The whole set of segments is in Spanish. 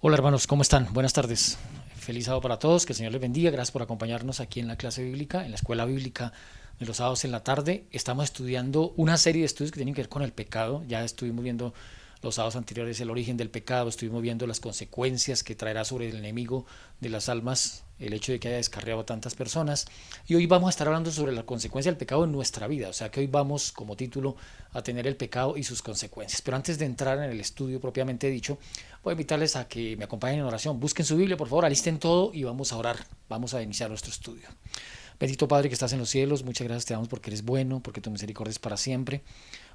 Hola hermanos, ¿cómo están? Buenas tardes. Feliz sábado para todos, que el Señor les bendiga. Gracias por acompañarnos aquí en la clase bíblica, en la escuela bíblica de los sábados en la tarde. Estamos estudiando una serie de estudios que tienen que ver con el pecado. Ya estuvimos viendo los sábados anteriores el origen del pecado, estuvimos viendo las consecuencias que traerá sobre el enemigo de las almas el hecho de que haya descarriado a tantas personas. Y hoy vamos a estar hablando sobre la consecuencia del pecado en nuestra vida. O sea que hoy vamos como título a tener el pecado y sus consecuencias. Pero antes de entrar en el estudio propiamente dicho, voy a invitarles a que me acompañen en oración. Busquen su Biblia, por favor, alisten todo y vamos a orar. Vamos a iniciar nuestro estudio. Bendito Padre que estás en los cielos, muchas gracias te damos porque eres bueno, porque tu misericordia es para siempre.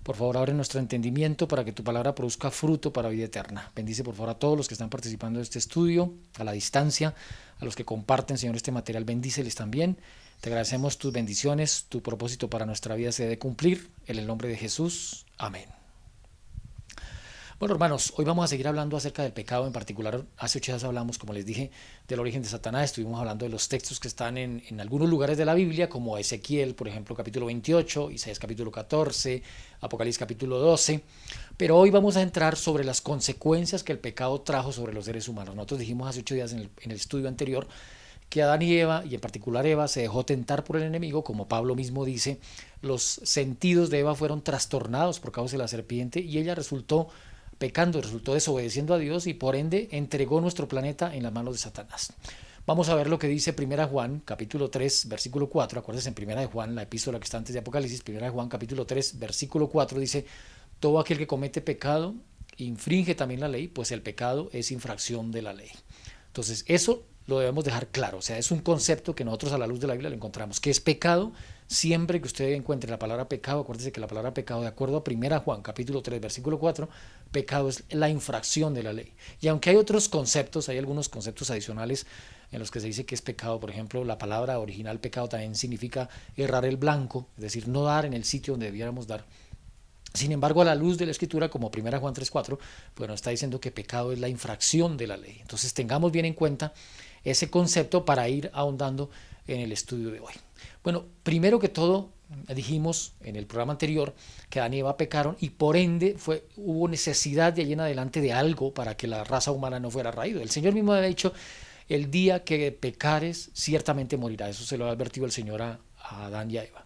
Por favor, abre nuestro entendimiento para que tu palabra produzca fruto para vida eterna. Bendice por favor a todos los que están participando de este estudio, a la distancia, a los que comparten, Señor, este material, bendíceles también. Te agradecemos tus bendiciones, tu propósito para nuestra vida se debe cumplir. En el nombre de Jesús, amén. Bueno, hermanos, hoy vamos a seguir hablando acerca del pecado. En particular, hace 8 días hablamos, como les dije, del origen de Satanás. Estuvimos hablando de los textos que están en algunos lugares de la Biblia, como Ezequiel, por ejemplo, capítulo 28, Isaías capítulo 14, Apocalipsis capítulo 12. Pero hoy vamos a entrar sobre las consecuencias que el pecado trajo sobre los seres humanos. Nosotros dijimos hace 8 días en el estudio anterior que Adán y Eva, y en particular Eva, se dejó tentar por el enemigo, como Pablo mismo dice, los sentidos de Eva fueron trastornados por causa de la serpiente y ella resultó pecando, resultó desobedeciendo a Dios y por ende entregó nuestro planeta en las manos de Satanás. Vamos a ver lo que dice 1 Juan, capítulo 3, versículo 4. Acuérdense, en 1 Juan, la epístola que está antes de Apocalipsis, 1 Juan, capítulo 3, versículo 4, dice: todo aquel que comete pecado infringe también la ley, pues el pecado es infracción de la ley. Entonces, eso lo debemos dejar claro. O sea, es un concepto que nosotros a la luz de la Biblia lo encontramos. ¿Qué es pecado? Siempre que usted encuentre la palabra pecado, acuérdese que la palabra pecado, de acuerdo a 1 Juan, capítulo 3, versículo 4, pecado es la infracción de la ley. Y aunque hay otros conceptos, hay algunos conceptos adicionales en los que se dice que es pecado. Por ejemplo, la palabra original pecado también significa errar el blanco, es decir, no dar en el sitio donde debiéramos dar. Sin embargo, a la luz de la Escritura, como 1 Juan 3:4, bueno, está diciendo que pecado es la infracción de la ley. Entonces tengamos bien en cuenta ese concepto para ir ahondando en el estudio de hoy. Bueno, primero que todo, dijimos en el programa anterior que Adán y Eva pecaron y por ende hubo necesidad de allí en adelante de algo para que la raza humana no fuera raído. El Señor mismo había dicho: el día que pecares, ciertamente morirá. Eso se lo ha advertido el Señor a Adán y a Eva.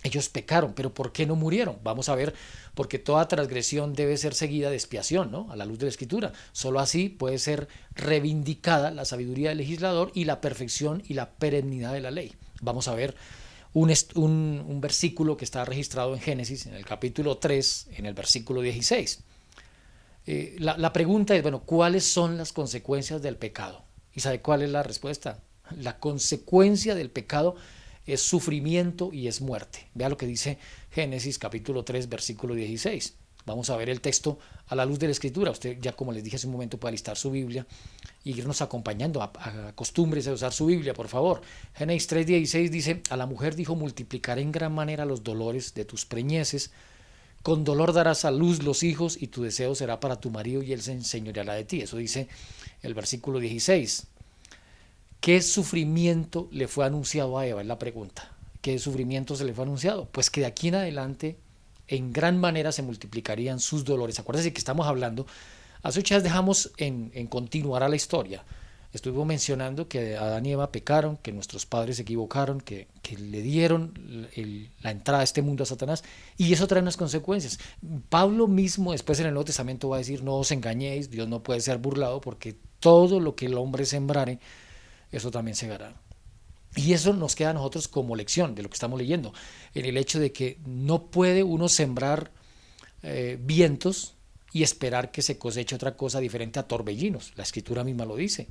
Ellos pecaron, pero ¿por qué no murieron? Vamos a ver, porque toda transgresión debe ser seguida de expiación, ¿no? A la luz de la Escritura. Solo así puede ser reivindicada la sabiduría del legislador y la perfección y la perennidad de la ley. Vamos a ver un versículo que está registrado en Génesis, en el capítulo 3, en el versículo 16. La pregunta es, bueno, ¿cuáles son las consecuencias del pecado? ¿Y sabe cuál es la respuesta? La consecuencia del pecado es sufrimiento y es muerte. Vea lo que dice Génesis capítulo 3, versículo 16. Vamos a ver el texto a la luz de la Escritura. Usted ya, como les dije hace un momento, puede alistar su Biblia y irnos acompañando. Acostúmbrese a usar su Biblia, por favor. Génesis 3:16 dice: a la mujer dijo: multiplicaré en gran manera los dolores de tus preñeces, con dolor darás a luz los hijos y tu deseo será para tu marido y él se enseñoreará de ti. Eso dice el versículo 16. ¿Qué sufrimiento le fue anunciado a Eva? Es la pregunta. ¿Qué sufrimiento se le fue anunciado? Pues que de aquí en adelante en gran manera se multiplicarían sus dolores. Acuérdense que estamos hablando, hace 8 días dejamos en continuar a la historia. Estuvimos mencionando que Adán y Eva pecaron, que nuestros padres se equivocaron, que le dieron la entrada a este mundo a Satanás, y eso trae unas consecuencias. Pablo mismo después en el Nuevo Testamento va a decir: no os engañéis, Dios no puede ser burlado, porque todo lo que el hombre sembrare, eso también se verá. Y eso nos queda a nosotros como lección de lo que estamos leyendo, en el hecho de que no puede uno sembrar vientos y esperar que se coseche otra cosa diferente a torbellinos. La Escritura misma lo dice.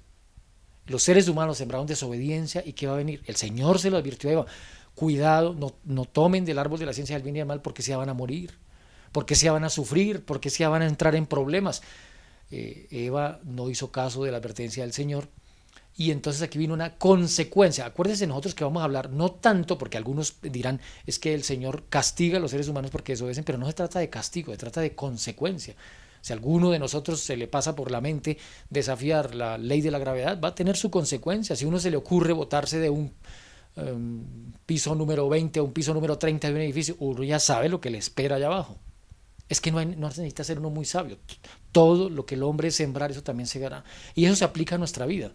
Los seres humanos sembraron desobediencia, y ¿qué va a venir? El Señor se lo advirtió a Eva: cuidado, no tomen del árbol de la ciencia del bien y del mal, porque se van a morir, porque se van a sufrir, porque se van a entrar en problemas. Eva no hizo caso de la advertencia del Señor. Y entonces aquí vino una consecuencia. Acuérdense nosotros que vamos a hablar, no tanto, porque algunos dirán es que el Señor castiga a los seres humanos porque desobedecen, pero no se trata de castigo, se trata de consecuencia. Si a alguno de nosotros se le pasa por la mente desafiar la ley de la gravedad, va a tener su consecuencia. Si a uno se le ocurre botarse de un piso número 20 a un piso número 30 de un edificio, uno ya sabe lo que le espera allá abajo. Es que no necesita ser uno muy sabio. Todo lo que el hombre sembrar, eso también segará. Y eso se aplica a nuestra vida.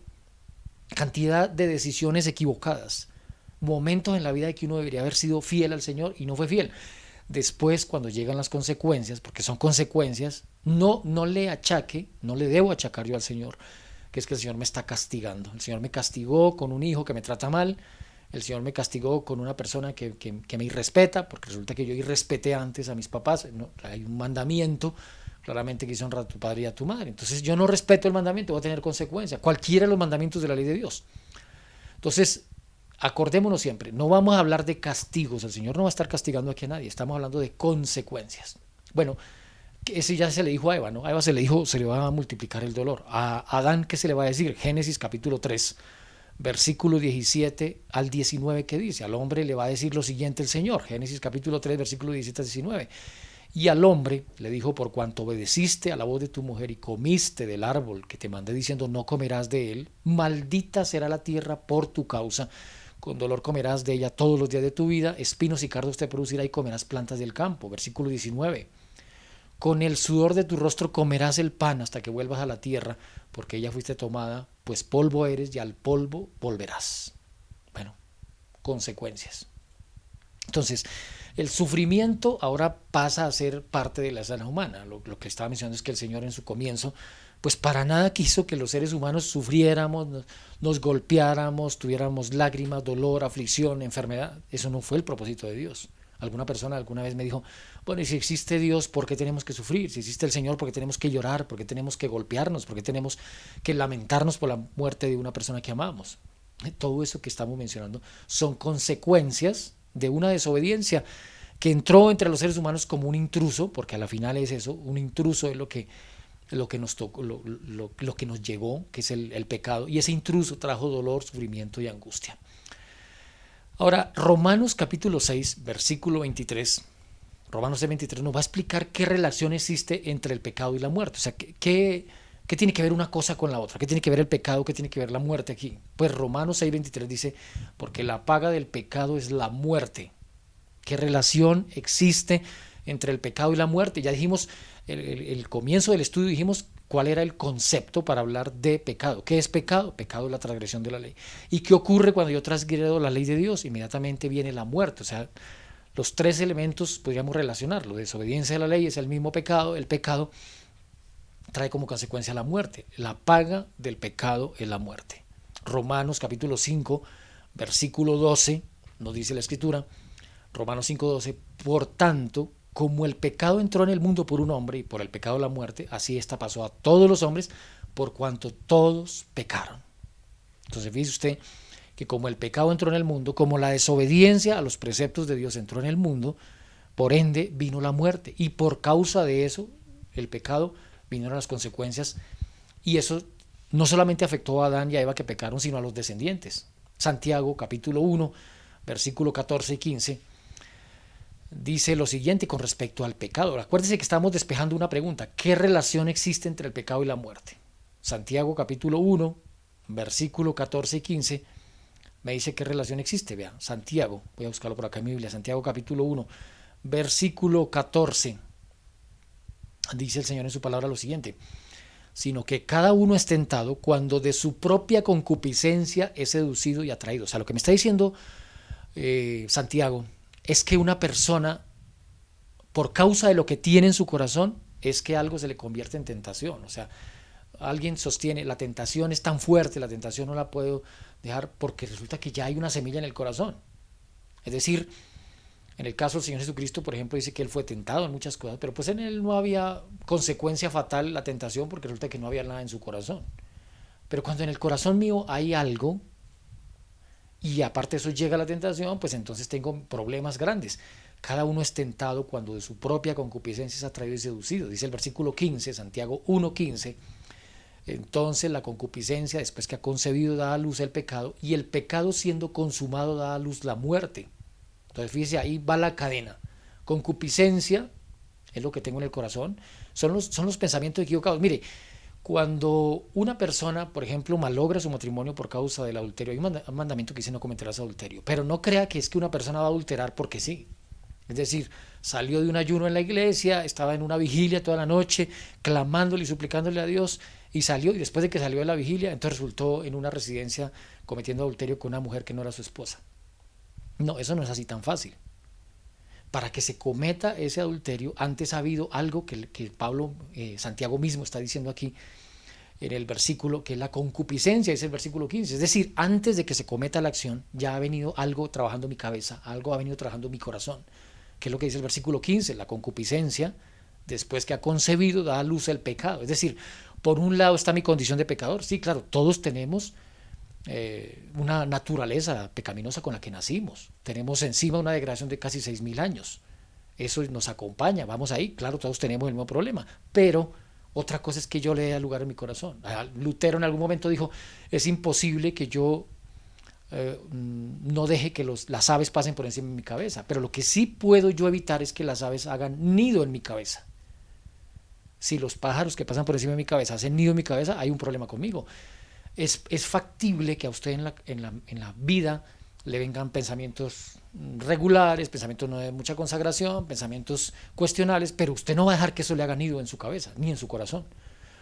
Cantidad de decisiones equivocadas. Momentos en la vida de que uno debería haber sido fiel al Señor y no fue fiel. Después, cuando llegan las consecuencias, porque son consecuencias, no le achaque, no le debo achacar yo al Señor, que es que el Señor me está castigando. El Señor me castigó con un hijo que me trata mal, el Señor me castigó con una persona que me irrespeta, porque resulta que yo irrespeté antes a mis papás. No, hay un mandamiento claramente que dice honra a tu padre y a tu madre. Entonces yo no respeto el mandamiento, va a tener consecuencias, cualquiera de los mandamientos de la ley de Dios. Entonces, acordémonos siempre, no vamos a hablar de castigos, el Señor no va a estar castigando aquí a nadie, estamos hablando de consecuencias. Bueno, ese ya se le dijo a Eva, ¿no? A Eva se le dijo, se le va a multiplicar el dolor. A Adán, ¿qué se le va a decir? Génesis capítulo 3, versículo 17 al 19, ¿qué dice? Al hombre le va a decir lo siguiente el Señor, Génesis capítulo 3, versículo 17 al 19. Y al hombre le dijo, por cuanto obedeciste a la voz de tu mujer y comiste del árbol que te mandé diciendo, no comerás de él, maldita será la tierra por tu causa, con dolor comerás de ella todos los días de tu vida, espinos y cardos te producirá y comerás plantas del campo. Versículo 19. Con el sudor de tu rostro comerás el pan hasta que vuelvas a la tierra, porque ella fuiste tomada, pues polvo eres y al polvo volverás. Bueno, consecuencias. Entonces, el sufrimiento ahora pasa a ser parte de la escena humana. Lo que estaba mencionando es que el Señor en su comienzo, pues para nada quiso que los seres humanos sufriéramos, nos golpeáramos, tuviéramos lágrimas, dolor, aflicción, enfermedad. Eso no fue el propósito de Dios. Alguna persona alguna vez me dijo, bueno, y si existe Dios, ¿por qué tenemos que sufrir? Si existe el Señor, ¿por qué tenemos que llorar? ¿Por qué tenemos que golpearnos? ¿Por qué tenemos que lamentarnos por la muerte de una persona que amamos? Todo eso que estamos mencionando son consecuencias de una desobediencia que entró entre los seres humanos como un intruso, porque a la final es eso, un intruso es lo que nos tocó, lo que nos llegó, que es el pecado, y ese intruso trajo dolor, sufrimiento y angustia. Ahora, Romanos capítulo 6, versículo 23, Romanos 6, 23 nos va a explicar qué relación existe entre el pecado y la muerte. O sea, ¿qué tiene que ver una cosa con la otra? ¿Qué tiene que ver el pecado? ¿Qué tiene que ver la muerte aquí? Pues Romanos 6, 23 dice, porque la paga del pecado es la muerte. ¿Qué relación existe entre el pecado y la muerte? Ya dijimos, el comienzo del estudio dijimos cuál era el concepto para hablar de pecado. ¿Qué es pecado? Pecado es la transgresión de la ley. ¿Y qué ocurre cuando yo transgredo la ley de Dios? Inmediatamente viene la muerte. O sea, los tres elementos podríamos relacionarlo. Desobediencia a la ley es el mismo pecado. El pecado trae como consecuencia la muerte. La paga del pecado es la muerte. Romanos capítulo 5, versículo 12, nos dice la escritura, Romanos 5:12, por tanto, como el pecado entró en el mundo por un hombre y por el pecado la muerte, así esta pasó a todos los hombres por cuanto todos pecaron. Entonces fíjese usted que como el pecado entró en el mundo, como la desobediencia a los preceptos de Dios entró en el mundo, por ende vino la muerte y por causa de eso, el pecado, vinieron las consecuencias y eso no solamente afectó a Adán y a Eva que pecaron, sino a los descendientes. Santiago capítulo 1, versículo 14 y 15 dice lo siguiente con respecto al pecado. Acuérdense que estamos despejando una pregunta. ¿Qué relación existe entre el pecado y la muerte? Santiago capítulo 1, versículo 14 y 15 me dice qué relación existe. Vean, Santiago, voy a buscarlo por acá en mi Biblia, Santiago capítulo 1, versículo 14. Dice el Señor en su palabra lo siguiente, sino que cada uno es tentado cuando de su propia concupiscencia es seducido y atraído. O sea, lo que me está diciendo Santiago es que una persona, por causa de lo que tiene en su corazón, es que algo se le convierte en tentación. O sea, alguien sostiene, la tentación es tan fuerte, la tentación no la puedo dejar porque resulta que ya hay una semilla en el corazón. Es decir, en el caso del Señor Jesucristo, por ejemplo, dice que Él fue tentado en muchas cosas, pero pues en Él no había consecuencia fatal la tentación porque resulta que no había nada en su corazón. Pero cuando en el corazón mío hay algo, y aparte de eso llega la tentación, pues entonces tengo problemas grandes. Cada uno es tentado cuando de su propia concupiscencia es atraído y seducido. Dice el versículo 15, Santiago 1:15. Entonces la concupiscencia, después que ha concebido, da a luz el pecado, y el pecado siendo consumado da a luz la muerte. Entonces fíjese, ahí va la cadena. Concupiscencia es lo que tengo en el corazón, son los pensamientos equivocados. Mire, cuando una persona, por ejemplo, malogra su matrimonio por causa del adulterio, hay un mandamiento que dice no cometerás adulterio, pero no crea que es que una persona va a adulterar porque sí. Es decir, salió de un ayuno en la iglesia, estaba en una vigilia toda la noche, clamándole y suplicándole a Dios, y salió, y después de que salió de la vigilia, entonces resultó en una residencia cometiendo adulterio con una mujer que no era su esposa. No, eso no es así tan fácil. Para que se cometa ese adulterio, antes ha habido algo que Pablo, Santiago mismo está diciendo aquí en el versículo, que es la concupiscencia, es el versículo 15. Es decir, antes de que se cometa la acción, ya ha venido algo trabajando mi cabeza, algo ha venido trabajando mi corazón. Que es lo que dice el versículo 15, la concupiscencia, después que ha concebido, da a luz el pecado. Es decir, por un lado está mi condición de pecador. Sí, claro, todos tenemos una naturaleza pecaminosa con la que nacimos. Tenemos encima una degradación de casi 6.000 años. Eso nos acompaña, vamos ahí, claro, todos tenemos el mismo problema, pero otra cosa es que yo le dé lugar en mi corazón. Lutero en algún momento dijo, es imposible que yo no deje que las aves pasen por encima de mi cabeza, pero lo que sí puedo yo evitar es que las aves hagan nido en mi cabeza. Si los pájaros que pasan por encima de mi cabeza hacen nido en mi cabeza, hay un problema conmigo. Es factible que a usted en la vida le vengan pensamientos regulares, pensamientos no de mucha consagración, pensamientos cuestionables, pero usted no va a dejar que eso le haga nido en su cabeza, ni en su corazón.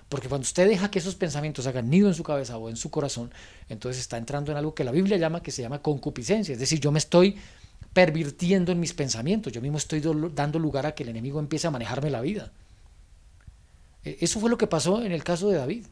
Porque cuando usted deja que esos pensamientos hagan nido en su cabeza o en su corazón, entonces está entrando en algo que la Biblia llama, que se llama concupiscencia. Es decir, yo me estoy pervirtiendo en mis pensamientos, yo mismo estoy dando lugar a que el enemigo empiece a manejarme la vida. Eso fue lo que pasó en el caso de David.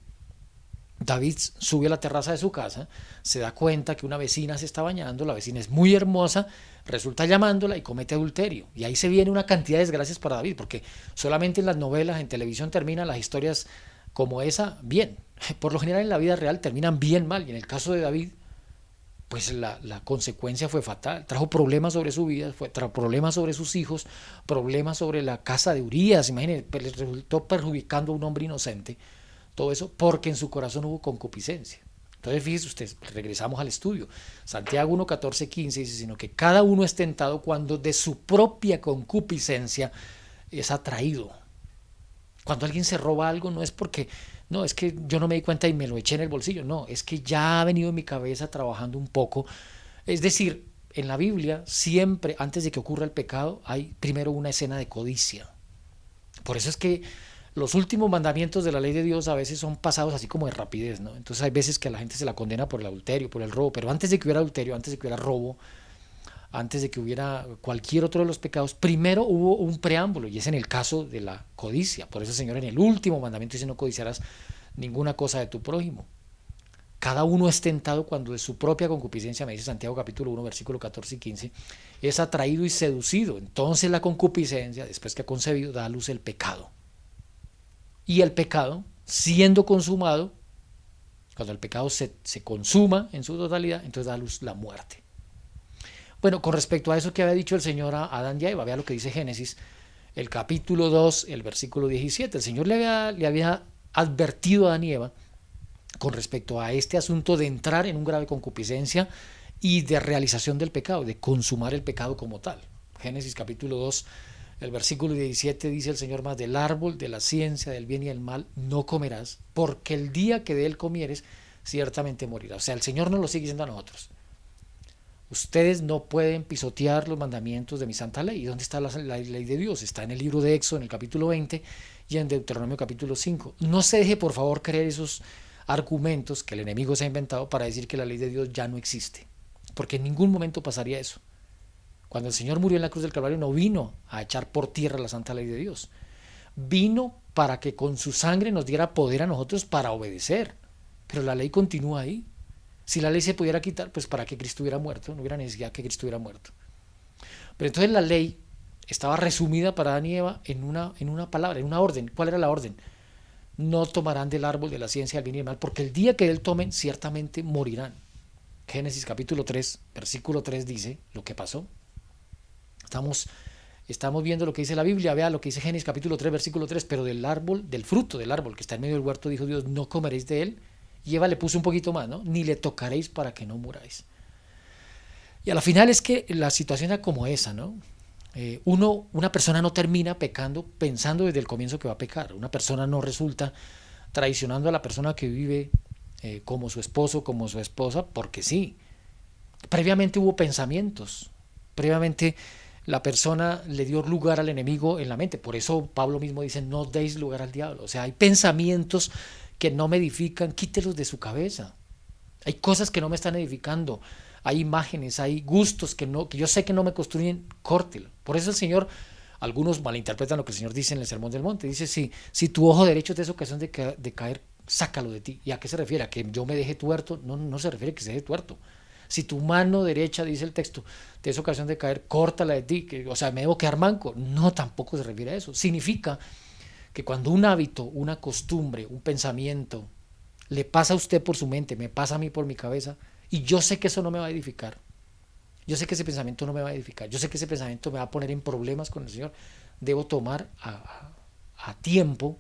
David sube a la terraza de su casa, se da cuenta que una vecina se está bañando, la vecina es muy hermosa, resulta llamándola y comete adulterio. Y ahí se viene una cantidad de desgracias para David, porque solamente en las novelas, en televisión terminan las historias como esa bien. Por lo general en la vida real terminan bien mal, y en el caso de David, pues la consecuencia fue fatal. Trajo problemas sobre su vida, trajo problemas sobre sus hijos, problemas sobre la casa de Urías, imagínense, le resultó perjudicando a un hombre inocente. Todo eso porque en su corazón hubo concupiscencia. Entonces fíjese usted, regresamos al estudio. Santiago 1, 14, 15 dice, sino que cada uno es tentado cuando de su propia concupiscencia es atraído. Cuando alguien se roba algo no es porque, no, es que yo no me di cuenta y me lo eché en el bolsillo. No, es que ya ha venido en mi cabeza trabajando un poco. Es decir, en la Biblia siempre, antes de que ocurra el pecado, hay primero una escena de codicia. Por eso es que los últimos mandamientos de la ley de Dios a veces son pasados así como de rapidez, ¿no? Entonces hay veces que a la gente se la condena por el adulterio, por el robo, pero antes de que hubiera adulterio, antes de que hubiera robo, antes de que hubiera cualquier otro de los pecados, primero hubo un preámbulo, y es en el caso de la codicia. Por eso el Señor en el último mandamiento dice, no codiciarás ninguna cosa de tu prójimo. Cada uno es tentado cuando de su propia concupiscencia, me dice Santiago capítulo 1, versículo 14 y 15, es atraído y seducido. Entonces la concupiscencia, después que ha concebido, da a luz el pecado. Y el pecado, siendo consumado, cuando el pecado se consuma en su totalidad, entonces da a luz la muerte. Bueno, con respecto a eso que había dicho el Señor a Adán y a Eva, vea lo que dice Génesis, el capítulo 2, el versículo 17. El Señor le había advertido a Adán y Eva con respecto a este asunto de entrar en un grave concupiscencia y de realización del pecado, de consumar el pecado como tal. Génesis capítulo 2, el versículo 17 dice el Señor más, del árbol de la ciencia del bien y el mal no comerás, porque el día que de él comieres, ciertamente morirás. O sea, el Señor nos lo sigue diciendo a nosotros. Ustedes no pueden pisotear los mandamientos de mi santa ley. ¿Y dónde está la ley de Dios? Está en el libro de Éxodo, en el capítulo 20, y en Deuteronomio capítulo 5. No se deje, por favor, creer esos argumentos que el enemigo se ha inventado para decir que la ley de Dios ya no existe. Porque en ningún momento pasaría eso. Cuando el Señor murió en la cruz del Calvario no vino a echar por tierra la santa ley de Dios. Vino para que con su sangre nos diera poder a nosotros para obedecer. Pero la ley continúa ahí. Si la ley se pudiera quitar, pues para que Cristo hubiera muerto, no hubiera necesidad que Cristo hubiera muerto. Pero entonces la ley estaba resumida para Adán y Eva en una palabra, en una orden. ¿Cuál era la orden? No tomarán del árbol de la ciencia del bien y del mal, porque el día que de él tomen, ciertamente morirán. Génesis capítulo 3, versículo 3 dice lo que pasó. Estamos viendo lo que dice la Biblia, vea lo que dice Génesis capítulo 3, versículo 3, pero del árbol, del fruto del árbol que está en medio del huerto, dijo Dios, no comeréis de él. Y Eva le puso un poquito más, ¿no? Ni le tocaréis para que no muráis. Y a la final es que la situación era como esa, ¿no? Una persona no termina pecando pensando desde el comienzo que va a pecar. Una persona no resulta traicionando a la persona que vive como su esposo, como su esposa, porque sí. Previamente hubo pensamientos, previamente la persona le dio lugar al enemigo en la mente. Por eso Pablo mismo dice, no deis lugar al diablo. O sea, hay pensamientos que no me edifican, quítelos de su cabeza. Hay cosas que no me están edificando, hay imágenes, hay gustos que yo sé que no me construyen, córtelo. Por eso el Señor, algunos malinterpretan lo que el Señor dice en el Sermón del Monte. Dice, si tu ojo derecho te es ocasión de caer, sácalo de ti. ¿Y a qué se refiere? ¿A que yo me deje tuerto? No, no se refiere a que se deje tuerto. Si tu mano derecha, dice el texto, te es ocasión de caer, córtala de ti. O sea, me debo quedar manco. No, tampoco se refiere a eso. Significa que cuando un hábito, una costumbre, un pensamiento le pasa a usted por su mente, me pasa a mí por mi cabeza, y yo sé que eso no me va a edificar, yo sé que ese pensamiento no me va a edificar, yo sé que ese pensamiento me va a poner en problemas con el Señor, debo tomar a tiempo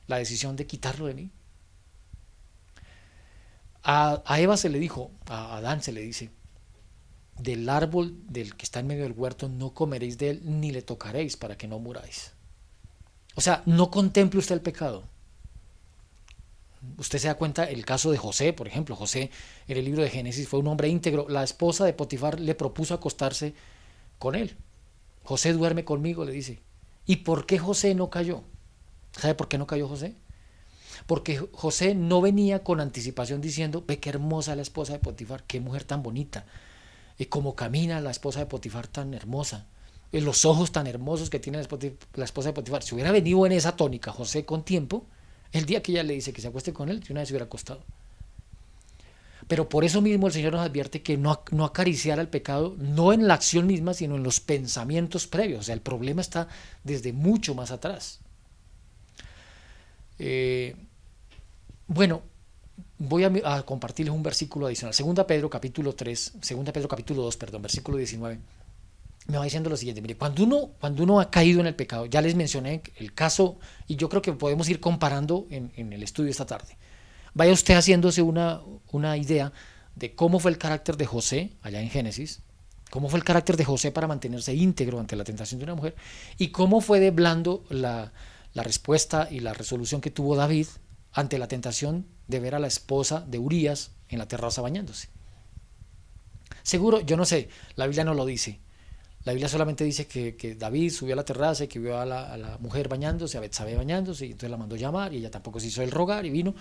la decisión de quitarlo de mí. A Eva se le dijo, a Adán se le dice, del árbol del que está en medio del huerto no comeréis de él ni le tocaréis para que no muráis. O sea, no contemple usted el pecado. Usted se da cuenta el caso de José, por ejemplo. José en el libro de Génesis fue un hombre íntegro. La esposa de Potifar le propuso acostarse con él. José, duerme conmigo, le dice. ¿Y por qué José no cayó? ¿Sabe por qué no cayó José? Porque José no venía con anticipación diciendo, ve qué hermosa la esposa de Potifar, qué mujer tan bonita, y cómo camina la esposa de Potifar tan hermosa, y los ojos tan hermosos que tiene la esposa de Potifar. Si hubiera venido en esa tónica José con tiempo, el día que ella le dice que se acueste con él, de una vez se hubiera acostado. Pero por eso mismo el Señor nos advierte que no acariciar al pecado, no en la acción misma, sino en los pensamientos previos. O sea, el problema está desde mucho más atrás. Bueno, voy a compartirles un versículo adicional. Segunda Pedro capítulo 3, Segunda Pedro capítulo 2, perdón, versículo 19. Me va diciendo lo siguiente, mire, cuando uno ha caído en el pecado, ya les mencioné el caso, y yo creo que podemos ir comparando en el estudio esta tarde. Vaya usted haciéndose una idea de cómo fue el carácter de José, allá en Génesis, cómo fue el carácter de José para mantenerse íntegro ante la tentación de una mujer, y cómo fue de blando la respuesta y la resolución que tuvo David ante la tentación de ver a la esposa de Urías en la terraza bañándose. Seguro, yo no sé, la Biblia no lo dice. La Biblia solamente dice que David subió a la terraza y que vio a la mujer bañándose, a Betsabé bañándose, y entonces la mandó llamar y ella tampoco se hizo el rogar y vino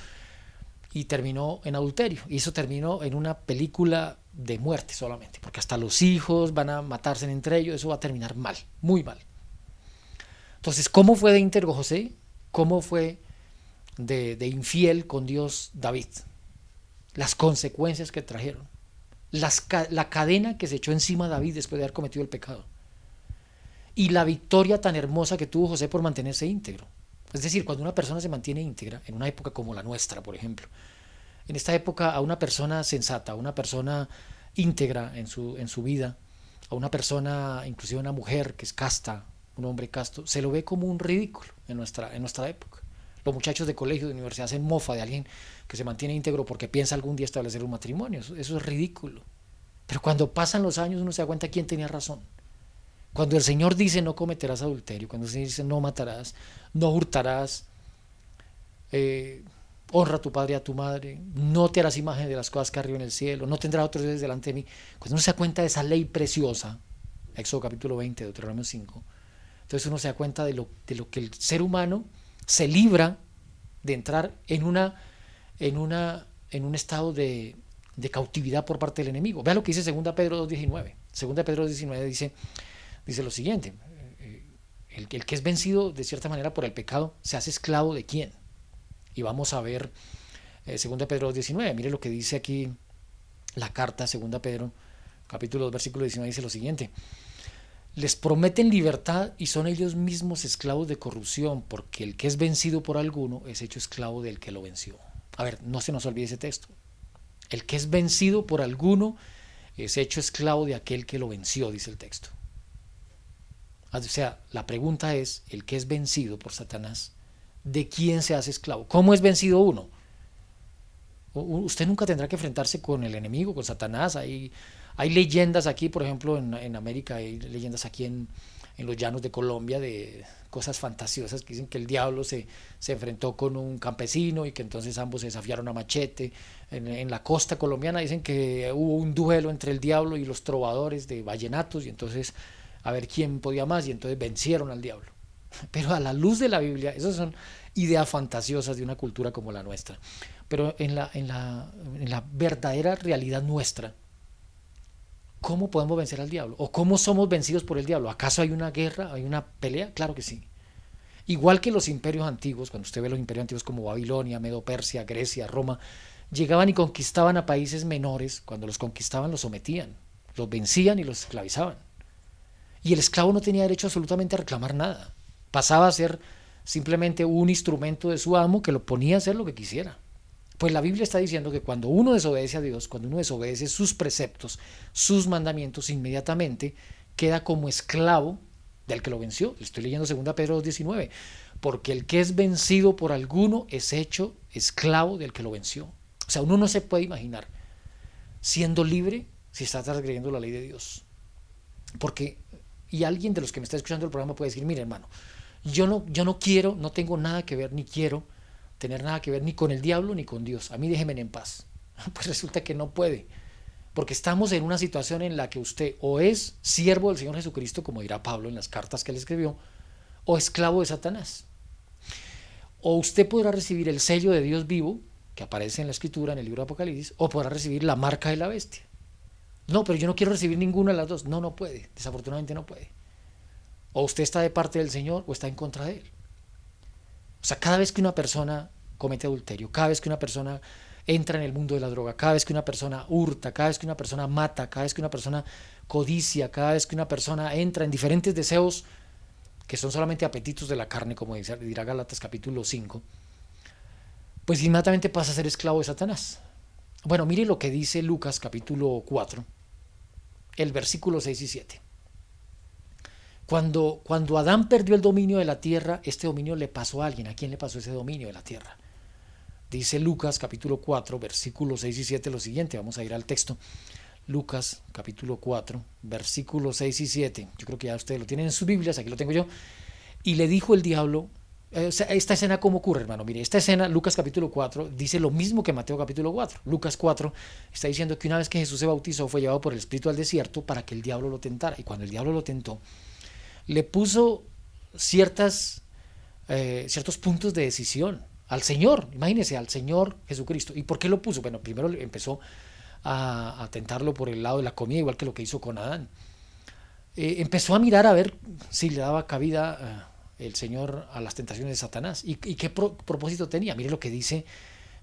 y terminó en adulterio. Y eso terminó en una película de muerte solamente, porque hasta los hijos van a matarse entre ellos, eso va a terminar mal, muy mal. Entonces, ¿cómo fue de íntegro José? ¿Cómo fue de infiel con Dios David? Las consecuencias que trajeron. La cadena que se echó encima David después de haber cometido el pecado. Y la victoria tan hermosa que tuvo José por mantenerse íntegro. Es decir, cuando una persona se mantiene íntegra, en una época como la nuestra, por ejemplo, en esta época a una persona sensata, a una persona íntegra en su vida, a una persona, inclusive una mujer que es casta, un hombre casto, se lo ve como un ridículo en nuestra época. Los muchachos de colegio, de universidad, hacen mofa de alguien que se mantiene íntegro porque piensa algún día establecer un matrimonio. Eso es ridículo. Pero cuando pasan los años uno se da cuenta quién tenía razón. Cuando el Señor dice no cometerás adulterio, cuando el Señor dice no matarás, no hurtarás, honra a tu padre y a tu madre, no te harás imagen de las cosas que arriba en el cielo, no tendrás otros dioses delante de mí. Cuando uno se da cuenta de esa ley preciosa, Éxodo capítulo 20, Deuteronomio 5, entonces uno se da cuenta de lo que el ser humano se libra de entrar en un estado de cautividad por parte del enemigo. Vea lo que dice 2 Pedro 2.19. 2 Pedro 2.19 dice lo siguiente: el que es vencido de cierta manera por el pecado se hace esclavo de quién. Y vamos a ver 2 Pedro 2.19. Mire lo que dice aquí la carta 2 Pedro capítulo 2 versículo 19. Dice lo siguiente: les prometen libertad y son ellos mismos esclavos de corrupción, porque el que es vencido por alguno es hecho esclavo del que lo venció. A ver, no se nos olvide ese texto. El que es vencido por alguno es hecho esclavo de aquel que lo venció, dice el texto. O sea, la pregunta es, el que es vencido por Satanás, ¿de quién se hace esclavo? ¿Cómo es vencido uno? Usted nunca tendrá que enfrentarse con el enemigo, con Satanás. Hay leyendas aquí, por ejemplo, en América, hay leyendas aquí en los llanos de Colombia de cosas fantasiosas que dicen que el diablo se enfrentó con un campesino y que entonces ambos se desafiaron a machete. En la costa colombiana dicen que hubo un duelo entre el diablo y los trovadores de vallenatos y entonces a ver quién podía más y entonces vencieron al diablo. Pero a la luz de la Biblia, esas son ideas fantasiosas de una cultura como la nuestra. Pero en la verdadera realidad nuestra, ¿cómo podemos vencer al diablo? ¿O cómo somos vencidos por el diablo? ¿Acaso hay una guerra, hay una pelea? Claro que sí. Igual que los imperios antiguos, cuando usted ve los imperios antiguos como Babilonia, Medo Persia, Grecia, Roma, llegaban y conquistaban a países menores. Cuando los conquistaban los sometían, los vencían y los esclavizaban. Y el esclavo no tenía derecho absolutamente a reclamar nada. Pasaba a ser simplemente un instrumento de su amo que lo ponía a hacer lo que quisiera. Pues la Biblia está diciendo que cuando uno desobedece a Dios, cuando uno desobedece sus preceptos, sus mandamientos, inmediatamente queda como esclavo del que lo venció. Le estoy leyendo 2 Pedro 2:19. Porque el que es vencido por alguno es hecho esclavo del que lo venció. O sea, uno no se puede imaginar siendo libre si está transgrediendo la ley de Dios. Porque, y alguien de los que me está escuchando el programa puede decir, mire hermano, yo no quiero, no tengo nada que ver, ni quiero tener nada que ver ni con el diablo ni con Dios. A mí déjeme en paz. Pues resulta que no puede. Porque estamos en una situación en la que usted o es siervo del Señor Jesucristo, como dirá Pablo en las cartas que él escribió, o esclavo de Satanás. O usted podrá recibir el sello de Dios vivo, que aparece en la Escritura, en el libro de Apocalipsis, o podrá recibir la marca de la bestia. No, pero yo no quiero recibir ninguna de las dos. No, no puede. Desafortunadamente no puede. O usted está de parte del Señor o está en contra de Él. O sea, cada vez que una persona comete adulterio, cada vez que una persona entra en el mundo de la droga, cada vez que una persona hurta, cada vez que una persona mata, cada vez que una persona codicia, cada vez que una persona entra en diferentes deseos que son solamente apetitos de la carne, como dirá Gálatas capítulo 5, pues inmediatamente pasa a ser esclavo de Satanás. Bueno, mire lo que dice Lucas capítulo 4, el versículo 6 y 7. Cuando Adán perdió el dominio de la tierra, este dominio le pasó a alguien. ¿A quién le pasó ese dominio de la tierra? Dice Lucas capítulo 4, versículos 6 y 7 lo siguiente. Vamos a ir al texto. Lucas capítulo 4, versículos 6 y 7. Yo creo que ya ustedes lo tienen en sus Biblias, aquí lo tengo yo. Y le dijo el diablo, esta escena cómo ocurre, hermano. Mire, esta escena, Lucas capítulo 4, dice lo mismo que Mateo capítulo 4. Lucas 4 está diciendo que una vez que Jesús se bautizó, fue llevado por el Espíritu al desierto para que el diablo lo tentara. Y cuando el diablo lo tentó, le puso ciertos puntos de decisión al Señor, imagínense, al Señor Jesucristo. ¿Y por qué lo puso? Bueno, primero empezó a tentarlo por el lado de la comida, igual que lo que hizo con Adán. Empezó a mirar a ver si le daba cabida el Señor a las tentaciones de Satanás. ¿Y qué propósito tenía? Mire lo que dice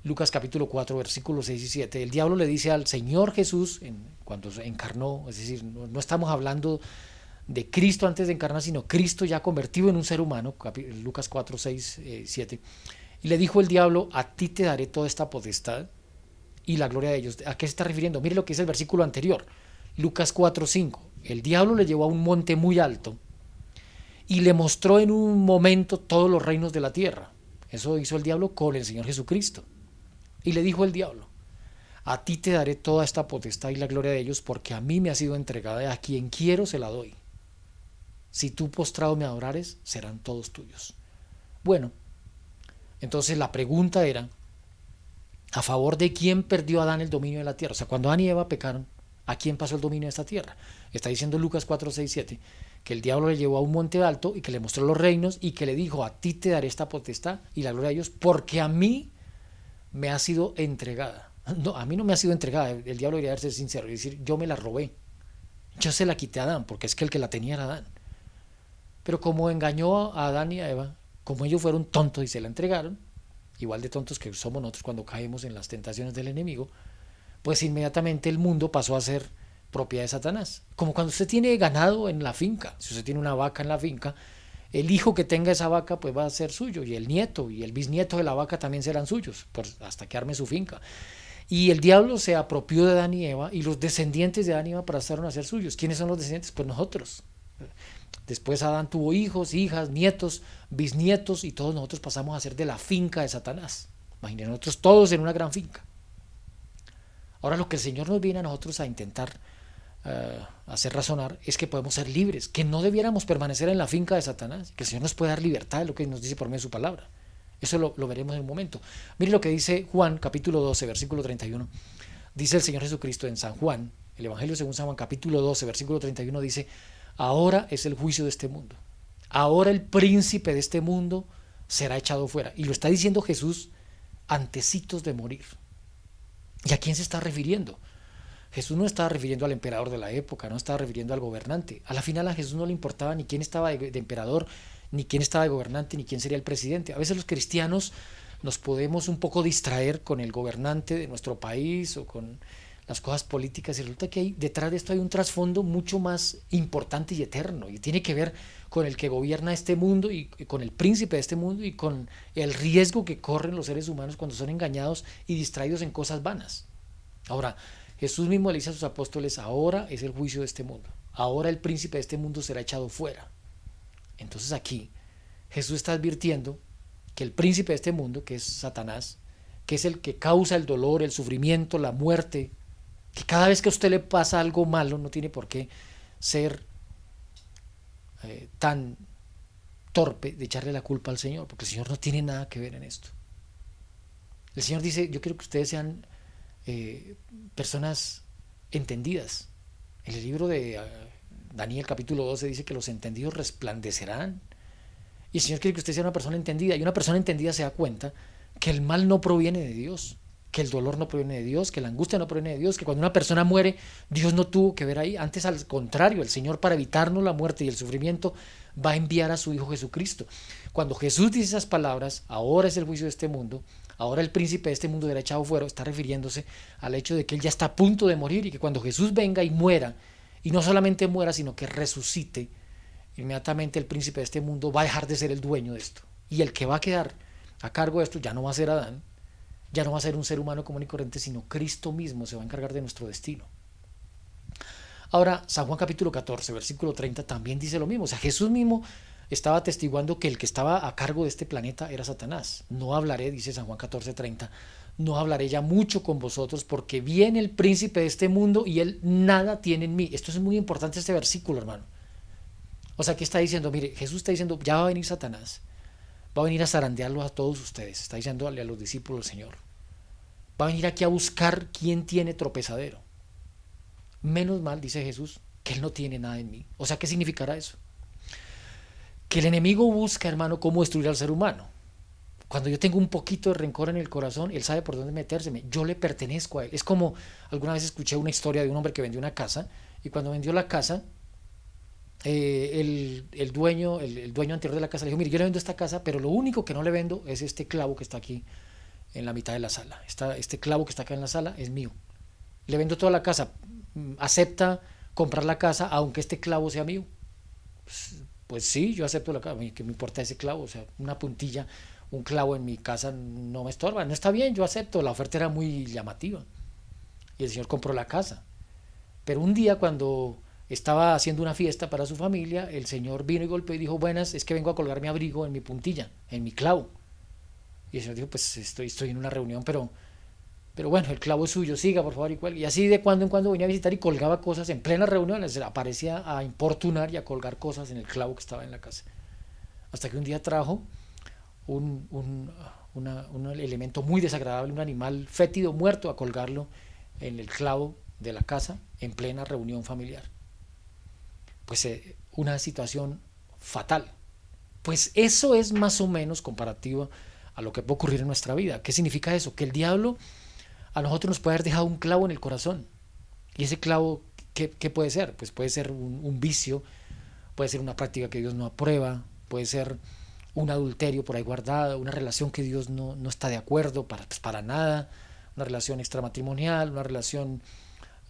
Lucas capítulo 4, versículos 6 y 7. El diablo le dice al Señor Jesús, cuando se encarnó, es decir, no estamos hablando de Cristo antes de encarnar, sino Cristo ya convertido en un ser humano, Lucas 4, 6, 7. Y le dijo el diablo, a ti te daré toda esta potestad y la gloria de ellos. ¿A qué se está refiriendo? Mire lo que es el versículo anterior, Lucas 4, 5. El diablo le llevó a un monte muy alto y le mostró en un momento todos los reinos de la tierra. Eso hizo el diablo con el Señor Jesucristo. Y le dijo el diablo, a ti te daré toda esta potestad y la gloria de ellos, porque a mí me ha sido entregada y a quien quiero se la doy. Si tú postrado me adorares, serán todos tuyos. Bueno, entonces la pregunta era, ¿a favor de quién perdió Adán el dominio de la tierra? O sea, cuando Adán y Eva pecaron, ¿a quién pasó el dominio de esta tierra? Está diciendo Lucas 4, 6, 7, que el diablo le llevó a un monte alto y que le mostró los reinos y que le dijo, a ti te daré esta potestad y la gloria de Dios, porque a mí me ha sido entregada. No, a mí no me ha sido entregada. El diablo debería ser sincero y decir, yo me la robé. Yo se la quité a Adán, porque es que el que la tenía era Adán. Pero como engañó a Adán y a Eva, como ellos fueron tontos y se la entregaron, igual de tontos que somos nosotros cuando caemos en las tentaciones del enemigo, pues inmediatamente el mundo pasó a ser propiedad de Satanás. Como cuando usted tiene ganado en la finca, si usted tiene una vaca en la finca, el hijo que tenga esa vaca pues va a ser suyo, y el nieto y el bisnieto de la vaca también serán suyos, pues hasta que arme su finca. Y el diablo se apropió de Adán y Eva, y los descendientes de Adán y Eva pasaron a ser suyos. ¿Quiénes son los descendientes? Pues nosotros. Después Adán tuvo hijos, hijas, nietos, bisnietos, y todos nosotros pasamos a ser de la finca de Satanás. Imaginen, nosotros todos en una gran finca. Ahora lo que el Señor nos viene a nosotros a intentar hacer razonar es que podemos ser libres, que no debiéramos permanecer en la finca de Satanás, que el Señor nos puede dar libertad, de lo que nos dice por medio de su palabra. Eso lo veremos en un momento. Mire lo que dice Juan capítulo 12, versículo 31. Dice el Señor Jesucristo en San Juan, el Evangelio según San Juan capítulo 12, versículo 31 dice, Ahora es el juicio de este mundo. Ahora el príncipe de este mundo será echado fuera. Y lo está diciendo Jesús antecitos de morir. ¿Y a quién se está refiriendo? Jesús no estaba refiriendo al emperador de la época, no estaba refiriendo al gobernante. A la final a Jesús no le importaba ni quién estaba de emperador, ni quién estaba de gobernante, ni quién sería el presidente. A veces los cristianos nos podemos un poco distraer con el gobernante de nuestro país o con las cosas políticas y resulta que detrás de esto hay un trasfondo mucho más importante y eterno y tiene que ver con el que gobierna este mundo y con el príncipe de este mundo y con el riesgo que corren los seres humanos cuando son engañados y distraídos en cosas vanas. Ahora, Jesús mismo le dice a sus apóstoles, ahora es el juicio de este mundo, ahora el príncipe de este mundo será echado fuera. Entonces aquí Jesús está advirtiendo que el príncipe de este mundo, que es Satanás, que es el que causa el dolor, el sufrimiento, la muerte, que cada vez que a usted le pasa algo malo no tiene por qué ser tan torpe de echarle la culpa al Señor, porque el Señor no tiene nada que ver en esto. El Señor dice, yo quiero que ustedes sean personas entendidas. En el libro de Daniel capítulo 12 dice que los entendidos resplandecerán. Y el Señor quiere que usted sea una persona entendida. Y una persona entendida se da cuenta que el mal no proviene de Dios, que el dolor no proviene de Dios, que la angustia no proviene de Dios, que cuando una persona muere, Dios no tuvo que ver ahí. Antes, al contrario, el Señor, para evitarnos la muerte y el sufrimiento, va a enviar a su Hijo Jesucristo. Cuando Jesús dice esas palabras, ahora es el juicio de este mundo, ahora el príncipe de este mundo será echado fuera, está refiriéndose al hecho de que Él ya está a punto de morir y que cuando Jesús venga y muera, y no solamente muera, sino que resucite, inmediatamente el príncipe de este mundo va a dejar de ser el dueño de esto. Y el que va a quedar a cargo de esto ya no va a ser Adán, ya no va a ser un ser humano común y corriente, sino Cristo mismo se va a encargar de nuestro destino. Ahora, San Juan capítulo 14, versículo 30 también dice lo mismo. O sea, Jesús mismo estaba atestiguando que el que estaba a cargo de este planeta era Satanás. No hablaré, dice San Juan 14:30, no hablaré ya mucho con vosotros porque viene el príncipe de este mundo y él nada tiene en mí. Esto es muy importante, este versículo, hermano. O sea, ¿qué está diciendo? Mire, Jesús está diciendo, ya va a venir Satanás, va a venir a zarandearlos a todos ustedes. Está diciéndole a los discípulos del Señor. Va a venir aquí a buscar quién tiene tropezadero. Menos mal, dice Jesús, que Él no tiene nada en mí. O sea, ¿qué significará eso? Que el enemigo busca, hermano, cómo destruir al ser humano. Cuando yo tengo un poquito de rencor en el corazón, Él sabe por dónde metérseme. Yo le pertenezco a Él. Es como, alguna vez escuché una historia de un hombre que vendió una casa y cuando vendió la casa, el dueño anterior de la casa le dijo, mire, yo le vendo esta casa, pero lo único que no le vendo es este clavo que está aquí en la mitad de la sala. Este clavo que está acá en la sala es mío. Le vendo toda la casa, acepta comprar la casa aunque este clavo sea mío. Pues sí, yo acepto la casa, ¿qué me importa ese clavo? O sea, una puntilla, un clavo en mi casa no me estorba, no está bien, yo acepto, la oferta era muy llamativa y el señor compró la casa. Pero un día cuando estaba haciendo una fiesta para su familia, el señor vino y golpeó y dijo, buenas, es que vengo a colgar mi abrigo en mi puntilla, en mi clavo. Y el señor dijo, pues estoy en una reunión, pero bueno, el clavo es suyo, siga por favor y cuelgue. Y así de cuando en cuando venía a visitar y colgaba cosas en plenas reuniones, aparecía a importunar y a colgar cosas en el clavo que estaba en la casa. Hasta que un día trajo un elemento muy desagradable, un animal fétido, muerto, a colgarlo en el clavo de la casa en plena reunión familiar. Pues una situación fatal. Pues eso es más o menos comparativo a lo que puede ocurrir en nuestra vida. ¿Qué significa eso? Que el diablo a nosotros nos puede haber dejado un clavo en el corazón. Y ese clavo, ¿qué puede ser? Pues puede ser un vicio, puede ser una práctica que Dios no aprueba, puede ser un adulterio por ahí guardado, una relación que Dios no está de acuerdo para nada, una relación extramatrimonial, una relación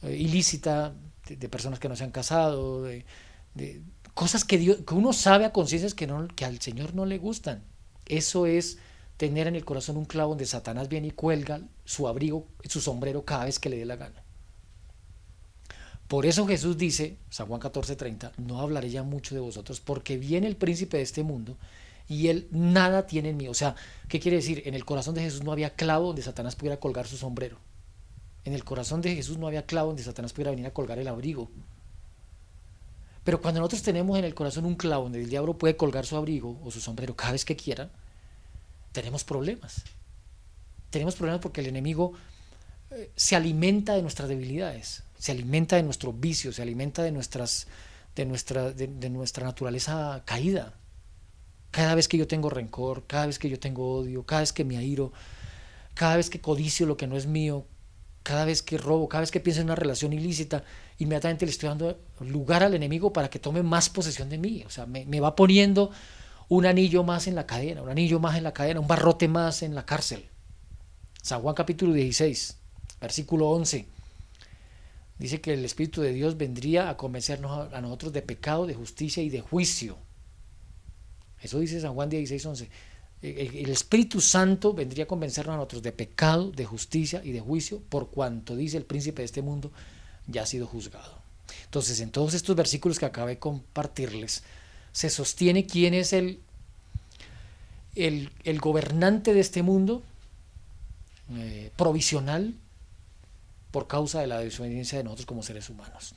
ilícita de personas que no se han casado, de cosas que uno sabe a conciencias que al Señor no le gustan. Eso es tener en el corazón un clavo donde Satanás viene y cuelga su abrigo, su sombrero cada vez que le dé la gana. Por eso Jesús dice, San Juan 14:30, no hablaré ya mucho de vosotros porque viene el príncipe de este mundo y él nada tiene en mí. O sea, ¿qué quiere decir? En el corazón de Jesús no había clavo donde Satanás pudiera colgar su sombrero. En el corazón de Jesús no había clavo donde Satanás pudiera venir a colgar el abrigo. Pero cuando nosotros tenemos en el corazón un clavo donde el diablo puede colgar su abrigo o su sombrero cada vez que quiera, tenemos problemas. Tenemos problemas porque el enemigo se alimenta de nuestras debilidades, se alimenta de nuestros vicios, se alimenta de de nuestra naturaleza caída. Cada vez que yo tengo rencor, cada vez que yo tengo odio, cada vez que me airo, cada vez que codicio lo que no es mío, cada vez que robo, cada vez que pienso en una relación ilícita, inmediatamente le estoy dando lugar al enemigo para que tome más posesión de mí. O sea, me va poniendo un anillo más en la cadena, un anillo más en la cadena, un barrote más en la cárcel. San Juan capítulo 16, versículo 11. Dice que el Espíritu de Dios vendría a convencernos a nosotros de pecado, de justicia y de juicio. Eso dice San Juan 16, 11. El Espíritu Santo vendría a convencernos a nosotros de pecado, de justicia y de juicio, por cuanto, dice, el príncipe de este mundo ya ha sido juzgado. Entonces, en todos estos versículos que acabé de compartirles, se sostiene quién es el gobernante de este mundo, provisional, por causa de la desobediencia de nosotros como seres humanos.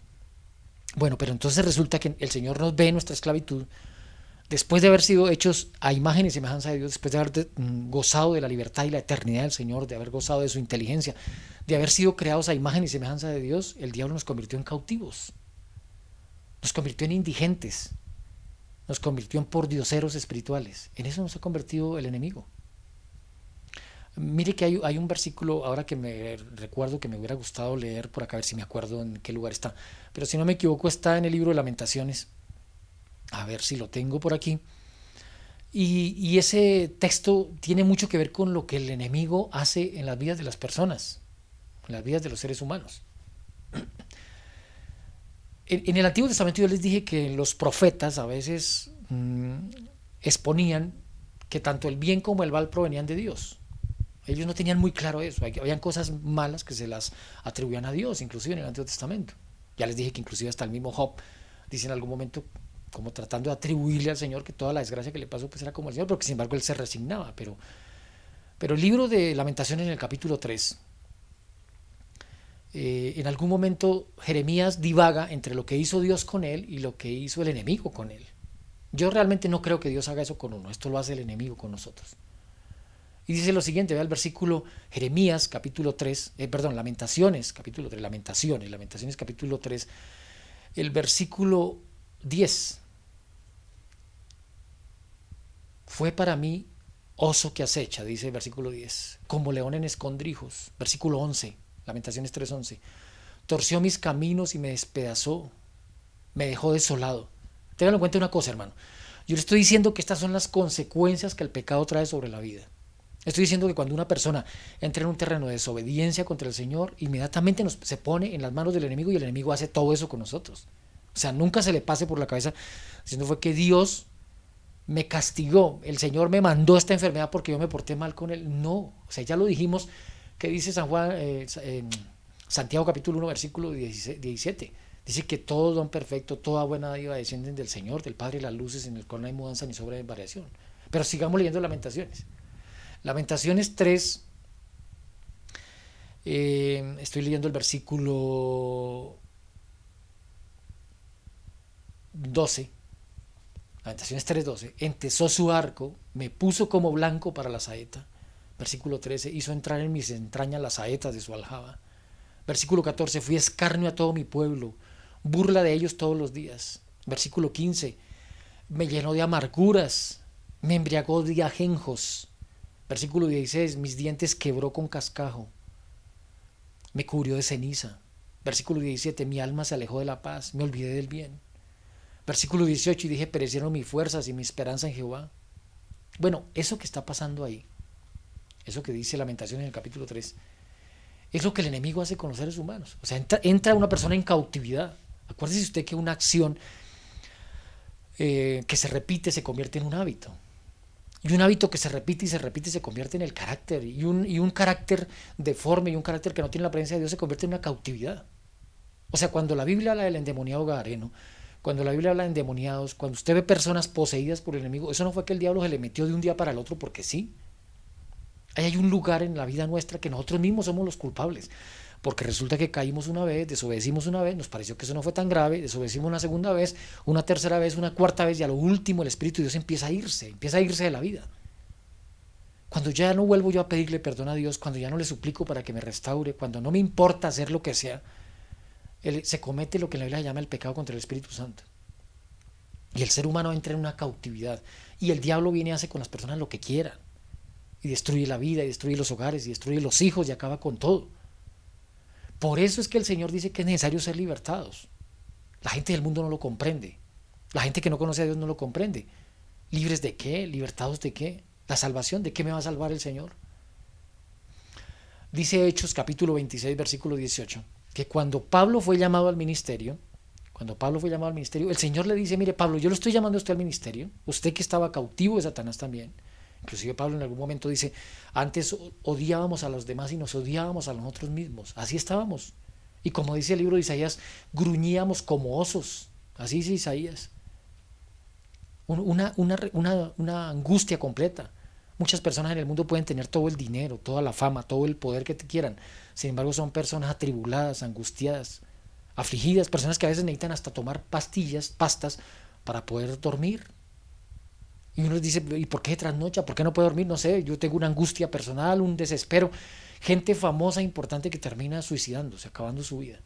Bueno, pero entonces resulta que el Señor nos ve en nuestra esclavitud, después de haber sido hechos a imagen y semejanza de Dios, después de haber gozado de la libertad y la eternidad del Señor, de haber gozado de su inteligencia, de haber sido creados a imagen y semejanza de Dios, el diablo nos convirtió en cautivos, nos convirtió en indigentes, nos convirtió en pordioseros espirituales. En eso nos ha convertido el enemigo. Mire que hay un versículo ahora que me recuerdo que me hubiera gustado leer por acá, a ver si me acuerdo en qué lugar está, pero si no me equivoco está en el libro de Lamentaciones, a ver si lo tengo por aquí, y ese texto tiene mucho que ver con lo que el enemigo hace en las vidas de las personas, en las vidas de los seres humanos. En el Antiguo Testamento yo les dije que los profetas a veces exponían que tanto el bien como el mal provenían de Dios. Ellos no tenían muy claro eso. Habían cosas malas que se las atribuían a Dios, inclusive en el Antiguo Testamento. Ya les dije que inclusive hasta el mismo Job dice en algún momento, como tratando de atribuirle al Señor que toda la desgracia que le pasó pues era como el Señor, porque sin embargo él se resignaba. Pero el libro de Lamentaciones en el capítulo 3, en algún momento Jeremías divaga entre lo que hizo Dios con él y lo que hizo el enemigo con él. Yo realmente no creo que Dios haga eso con uno, esto lo hace el enemigo con nosotros. Y dice lo siguiente, vea el versículo Jeremías capítulo 3, Lamentaciones capítulo 3, Lamentaciones capítulo 3, el versículo 10. Fue para mí oso que acecha, dice el versículo 10, como león en escondrijos. Versículo 11, Lamentaciones 3:11. Torció mis caminos y me despedazó, me dejó desolado. Ténganlo en cuenta una cosa, hermano. Yo le estoy diciendo que estas son las consecuencias que el pecado trae sobre la vida. Estoy diciendo que cuando una persona entra en un terreno de desobediencia contra el Señor, inmediatamente se pone en las manos del enemigo y el enemigo hace todo eso con nosotros. O sea, nunca se le pase por la cabeza diciendo fue que Dios me castigó, el Señor me mandó esta enfermedad porque yo me porté mal con él. No, o sea, ya lo dijimos, que dice Santiago capítulo 1 versículo 17. Dice que todo don perfecto, toda buena dádiva descienden del Señor, del Padre de las luces, en el cual no hay mudanza ni sobra de variación. Pero sigamos leyendo Lamentaciones. Lamentaciones 3, estoy leyendo el versículo 12. Lamentaciones 3:12. Entesó su arco, me puso como blanco para la saeta. Versículo 13. Hizo entrar en mis entrañas las saetas de su aljaba. Versículo 14. Fui escarnio a todo mi pueblo, burla de ellos todos los días. Versículo 15. Me llenó de amarguras, me embriagó de ajenjos. Versículo 16, mis dientes quebró con cascajo, me cubrió de ceniza. Versículo 17, mi alma se alejó de la paz, me olvidé del bien. Versículo 18, y dije, perecieron mis fuerzas y mi esperanza en Jehová. Bueno, eso que está pasando ahí, eso que dice Lamentaciones en el capítulo 3, es lo que el enemigo hace con los seres humanos. O sea, entra una persona en cautividad. Acuérdese usted que una acción que se repite se convierte en un hábito. Y un hábito que se repite y se repite se convierte en el carácter. Y un carácter deforme y un carácter que no tiene la presencia de Dios se convierte en una cautividad. O sea, cuando la Biblia habla del endemoniado gadareno, cuando la Biblia habla de endemoniados, cuando usted ve personas poseídas por el enemigo, eso no fue que el diablo se le metió de un día para el otro porque sí. Ahí hay un lugar en la vida nuestra que nosotros mismos somos los culpables. Porque resulta que caímos una vez, desobedecimos una vez, nos pareció que eso no fue tan grave, desobedecimos una segunda vez, una tercera vez, una cuarta vez, y a lo último el Espíritu de Dios empieza a irse de la vida. Cuando ya no vuelvo yo a pedirle perdón a Dios, cuando ya no le suplico para que me restaure, cuando no me importa hacer lo que sea, se comete lo que en la Biblia llama el pecado contra el Espíritu Santo. Y el ser humano entra en una cautividad. Y el diablo viene y hace con las personas lo que quiera. Y destruye la vida, y destruye los hogares, y destruye los hijos, y acaba con todo. Por eso es que el Señor dice que es necesario ser libertados. La gente del mundo no lo comprende. La gente que no conoce a Dios no lo comprende. ¿Libres de qué? ¿Libertados de qué? ¿La salvación? ¿De qué me va a salvar el Señor? Dice Hechos capítulo 26, versículo 18, que cuando Pablo fue llamado al ministerio, el Señor le dice, mire Pablo, yo lo estoy llamando a usted al ministerio, usted que estaba cautivo de Satanás también. Inclusive Pablo en algún momento dice, antes odiábamos a los demás y nos odiábamos a nosotros mismos, así estábamos. Y como dice el libro de Isaías, gruñíamos como osos, así dice Isaías. Una angustia completa. Muchas personas en el mundo pueden tener todo el dinero, toda la fama, todo el poder que te quieran. Sin embargo, son personas atribuladas, angustiadas, afligidas, personas que a veces necesitan hasta tomar pastillas, pastas, para poder dormir. Y uno les dice, ¿y por qué trasnocha? ¿Por qué no puede dormir? No sé, yo tengo una angustia personal, un desespero. Gente famosa, importante que termina suicidándose, acabando su vida.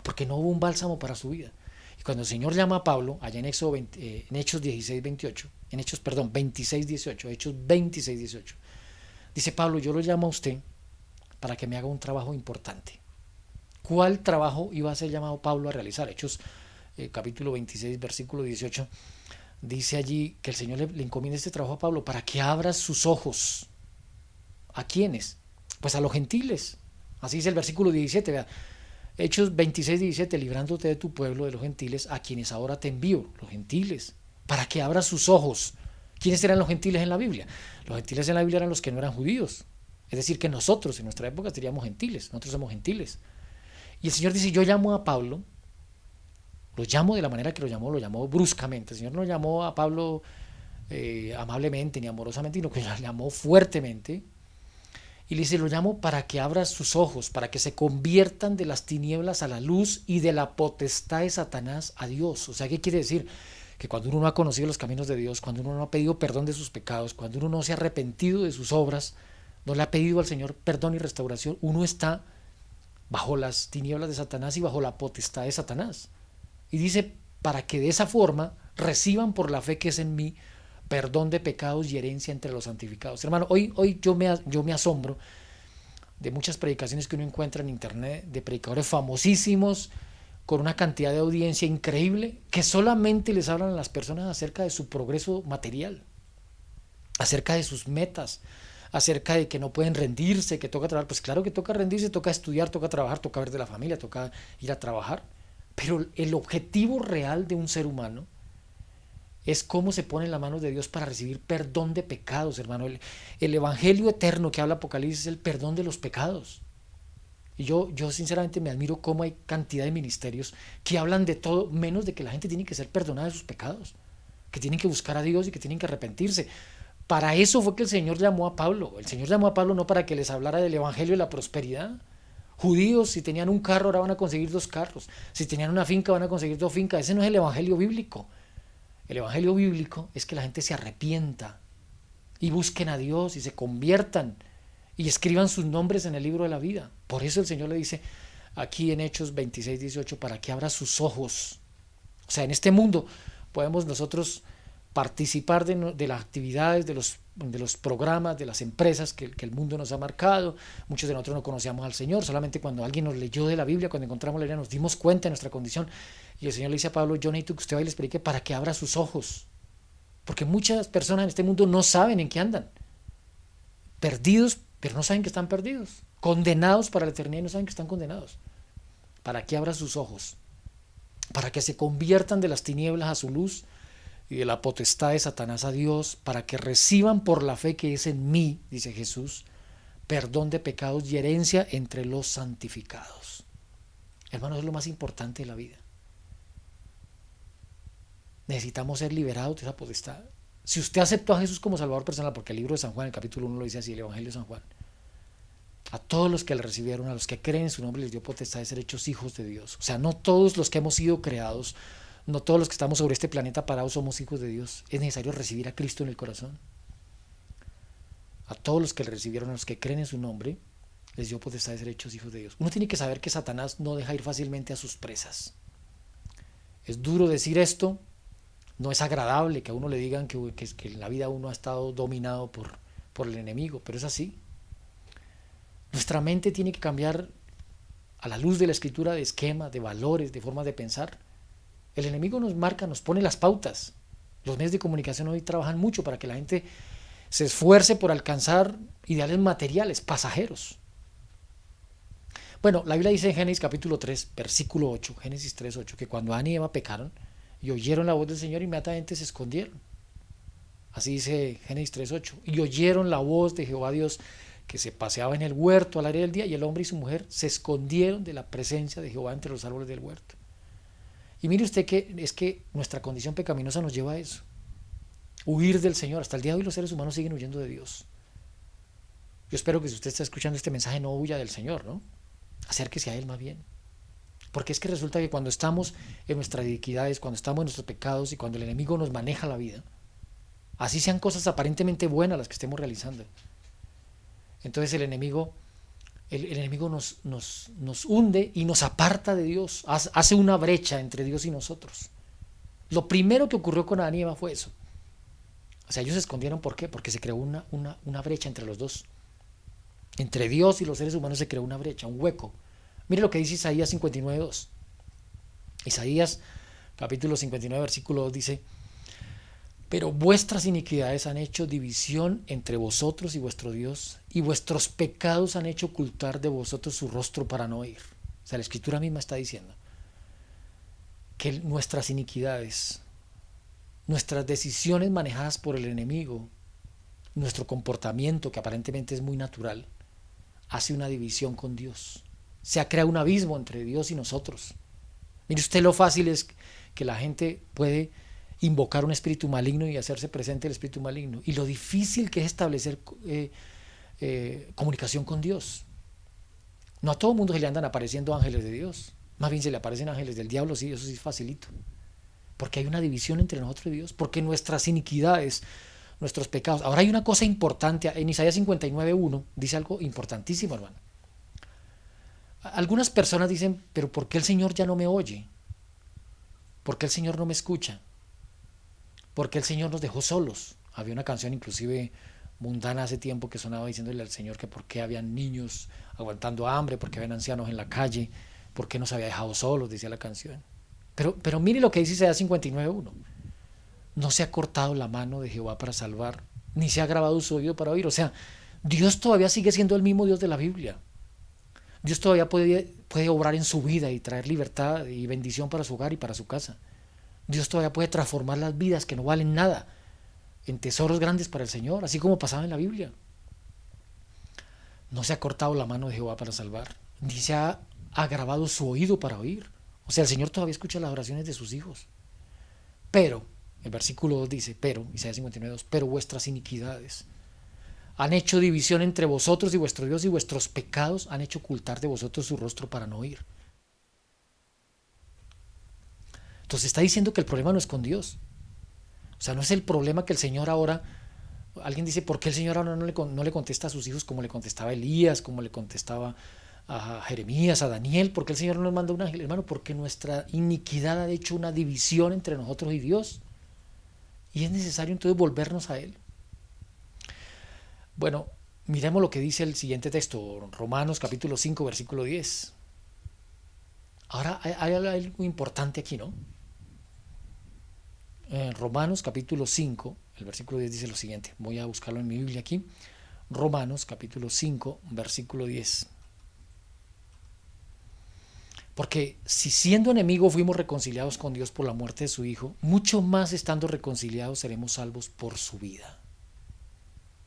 Porque no hubo un bálsamo para su vida. Y cuando el Señor llama a Pablo, allá en, en Hechos 16, 28, en Hechos, perdón, 26, 18, Hechos 26, 18, dice Pablo, yo lo llamo a usted para que me haga un trabajo importante. ¿Cuál trabajo iba a ser llamado Pablo a realizar? Hechos capítulo 26, versículo 18, dice allí que el Señor le encomienda este trabajo a Pablo para que abra sus ojos. ¿A quiénes? Pues a los gentiles. Así dice el versículo 17, vea. Hechos 26, 17, librándote de tu pueblo, de los gentiles, a quienes ahora te envío, los gentiles, para que abra sus ojos. ¿Quiénes eran los gentiles en la Biblia? Los gentiles en la Biblia eran los que no eran judíos. Es decir, que nosotros en nuestra época seríamos gentiles, nosotros somos gentiles. Y el Señor dice, yo llamo a Pablo, lo llamo de la manera que lo llamó bruscamente. El Señor no llamó a Pablo amablemente ni amorosamente, sino que lo llamó fuertemente. Y le dice, lo llamo para que abra sus ojos, para que se conviertan de las tinieblas a la luz y de la potestad de Satanás a Dios. O sea, ¿qué quiere decir? Que cuando uno no ha conocido los caminos de Dios, cuando uno no ha pedido perdón de sus pecados, cuando uno no se ha arrepentido de sus obras, no le ha pedido al Señor perdón y restauración, uno está bajo las tinieblas de Satanás y bajo la potestad de Satanás. Y dice, para que de esa forma reciban por la fe que es en mí perdón de pecados y herencia entre los santificados. Hermano, hoy yo me asombro de muchas predicaciones que uno encuentra en internet, de predicadores famosísimos, con una cantidad de audiencia increíble, que solamente les hablan a las personas acerca de su progreso material, acerca de sus metas, acerca de que no pueden rendirse, que toca trabajar. Pues claro que toca rendirse, toca estudiar, toca trabajar, toca ver de la familia, toca ir a trabajar. Pero el objetivo real de un ser humano es cómo se pone en las manos de Dios para recibir perdón de pecados, hermano. El evangelio eterno que habla Apocalipsis es el perdón de los pecados. Y yo sinceramente me admiro cómo hay cantidad de ministerios que hablan de todo, menos de que la gente tiene que ser perdonada de sus pecados, que tienen que buscar a Dios y que tienen que arrepentirse. Para eso fue que el Señor llamó a Pablo. El Señor llamó a Pablo no para que les hablara del evangelio de la prosperidad. Judíos, si tenían un carro, ahora van a conseguir dos carros. Si tenían una finca, van a conseguir dos fincas. Ese no es el evangelio bíblico. El evangelio bíblico es que la gente se arrepienta y busquen a Dios y se conviertan y escriban sus nombres en el libro de la vida. Por eso el Señor le dice aquí en Hechos 26, 18, para que abra sus ojos. O sea, en este mundo podemos nosotros participar de las actividades, de los programas, de las empresas que el mundo nos ha marcado. Muchos de nosotros no conocíamos al Señor, solamente cuando alguien nos leyó de la Biblia, cuando encontramos la Biblia, nos dimos cuenta de nuestra condición. Y el Señor le dice a Pablo, yo necesito que usted vaya y les predique para que abra sus ojos. Porque muchas personas en este mundo no saben en qué andan. Perdidos, pero no saben que están perdidos. Condenados para la eternidad y no saben que están condenados. Para que abra sus ojos. Para que se conviertan de las tinieblas a su luz y de la potestad de Satanás a Dios, para que reciban por la fe que es en mí, dice Jesús, perdón de pecados y herencia entre los santificados. Hermanos, es lo más importante de la vida. Necesitamos ser liberados de esa potestad. Si usted aceptó a Jesús como Salvador personal, porque el libro de San Juan, el capítulo 1 lo dice así, el Evangelio de San Juan, a todos los que le recibieron, a los que creen en su nombre, les dio potestad de ser hechos hijos de Dios. O sea, no todos los que hemos sido creados, no todos los que estamos sobre este planeta parados somos hijos de Dios. Es necesario recibir a Cristo en el corazón. A todos los que le recibieron, a los que creen en su nombre, les dio potestad de ser hechos hijos de Dios. Uno tiene que saber que Satanás no deja ir fácilmente a sus presas. Es duro decir esto, No es agradable que a uno le digan que en la vida uno ha estado dominado por el enemigo, pero es así. Nuestra mente tiene que cambiar a la luz de la escritura, de esquemas, de valores, de formas de pensar. El enemigo nos marca, nos pone las pautas. Los medios de comunicación hoy trabajan mucho para que la gente se esfuerce por alcanzar ideales materiales, pasajeros. Bueno, la Biblia dice en Génesis capítulo 3, versículo 8, Génesis 3, 8, que cuando Adán y Eva pecaron y oyeron la voz del Señor, inmediatamente se escondieron. Así dice Génesis 3, 8. Y oyeron la voz de Jehová Dios que se paseaba en el huerto al aire del día, y el hombre y su mujer se escondieron de la presencia de Jehová entre los árboles del huerto. Y mire usted que es que nuestra condición pecaminosa nos lleva a eso. Huir del Señor. Hasta el día de hoy los seres humanos siguen huyendo de Dios. Yo espero que si usted está escuchando este mensaje no huya del Señor, ¿no? Acérquese a Él más bien. Porque es que resulta que cuando estamos en nuestras iniquidades, cuando estamos en nuestros pecados y cuando el enemigo nos maneja la vida, así sean cosas aparentemente buenas las que estemos realizando, entonces el enemigo nos hunde y nos aparta de Dios, hace una brecha entre Dios y nosotros. Lo primero que ocurrió con Adán y Eva fue eso. O sea, ellos se escondieron, ¿por qué? Porque se creó una brecha entre los dos. Entre Dios y los seres humanos se creó una brecha, un hueco. Mire lo que dice Isaías 59:2. Isaías capítulo 59, versículo 2 dice: pero vuestras iniquidades han hecho división entre vosotros y vuestro Dios, y vuestros pecados han hecho ocultar de vosotros su rostro para no oír. O sea, la escritura misma está diciendo que nuestras iniquidades, nuestras decisiones manejadas por el enemigo, nuestro comportamiento, que aparentemente es muy natural, hace una división con Dios. Se ha creado un abismo entre Dios y nosotros. Mire usted lo fácil es que la gente puede invocar un espíritu maligno y hacerse presente el espíritu maligno, y lo difícil que es establecer comunicación con Dios. No a todo mundo se le andan apareciendo ángeles de Dios, más bien se le aparecen ángeles del diablo, sí, eso sí es facilito, porque hay una división entre nosotros y Dios, porque nuestras iniquidades, nuestros pecados. Ahora hay una cosa importante, en Isaías 59:1 dice algo importantísimo, hermano. Algunas personas dicen: pero ¿por qué el Señor ya no me oye? ¿Por qué el Señor no me escucha? ¿Por qué el Señor nos dejó solos? Había una canción inclusive mundana hace tiempo que sonaba diciéndole al Señor que por qué habían niños aguantando hambre, por qué habían ancianos en la calle, por qué nos había dejado solos, decía la canción. Pero mire lo que dice Isaías 59:1. No se ha cortado la mano de Jehová para salvar, ni se ha grabado su oído para oír. O sea, Dios todavía sigue siendo el mismo Dios de la Biblia. Dios todavía puede obrar en su vida y traer libertad y bendición para su hogar y para su casa. Dios todavía puede transformar las vidas que no valen nada en tesoros grandes para el Señor, así como pasaba en la Biblia. No se ha cortado la mano de Jehová para salvar, ni se ha agravado su oído para oír. O sea, el Señor todavía escucha las oraciones de sus hijos. Pero, el versículo 2 dice, pero, Isaías 59:2, pero vuestras iniquidades han hecho división entre vosotros y vuestro Dios, y vuestros pecados han hecho ocultar de vosotros su rostro para no oír. Entonces está diciendo que el problema no es con Dios. O sea, no es el problema que el Señor ahora... Alguien dice: ¿por qué el Señor ahora no le contesta a sus hijos como le contestaba a Elías, como le contestaba a Jeremías, a Daniel? ¿Por qué el Señor no nos manda un ángel? Hermano, porque nuestra iniquidad ha hecho una división entre nosotros y Dios. Y es necesario entonces volvernos a Él. Bueno, miremos lo que dice el siguiente texto, Romanos capítulo 5, versículo 10. Ahora hay algo importante aquí, ¿no? En Romanos capítulo 5, el versículo 10 dice lo siguiente. Voy a buscarlo en mi Biblia aquí. Romanos capítulo 5, versículo 10. Porque si siendo enemigos fuimos reconciliados con Dios por la muerte de su Hijo, mucho más estando reconciliados seremos salvos por su vida.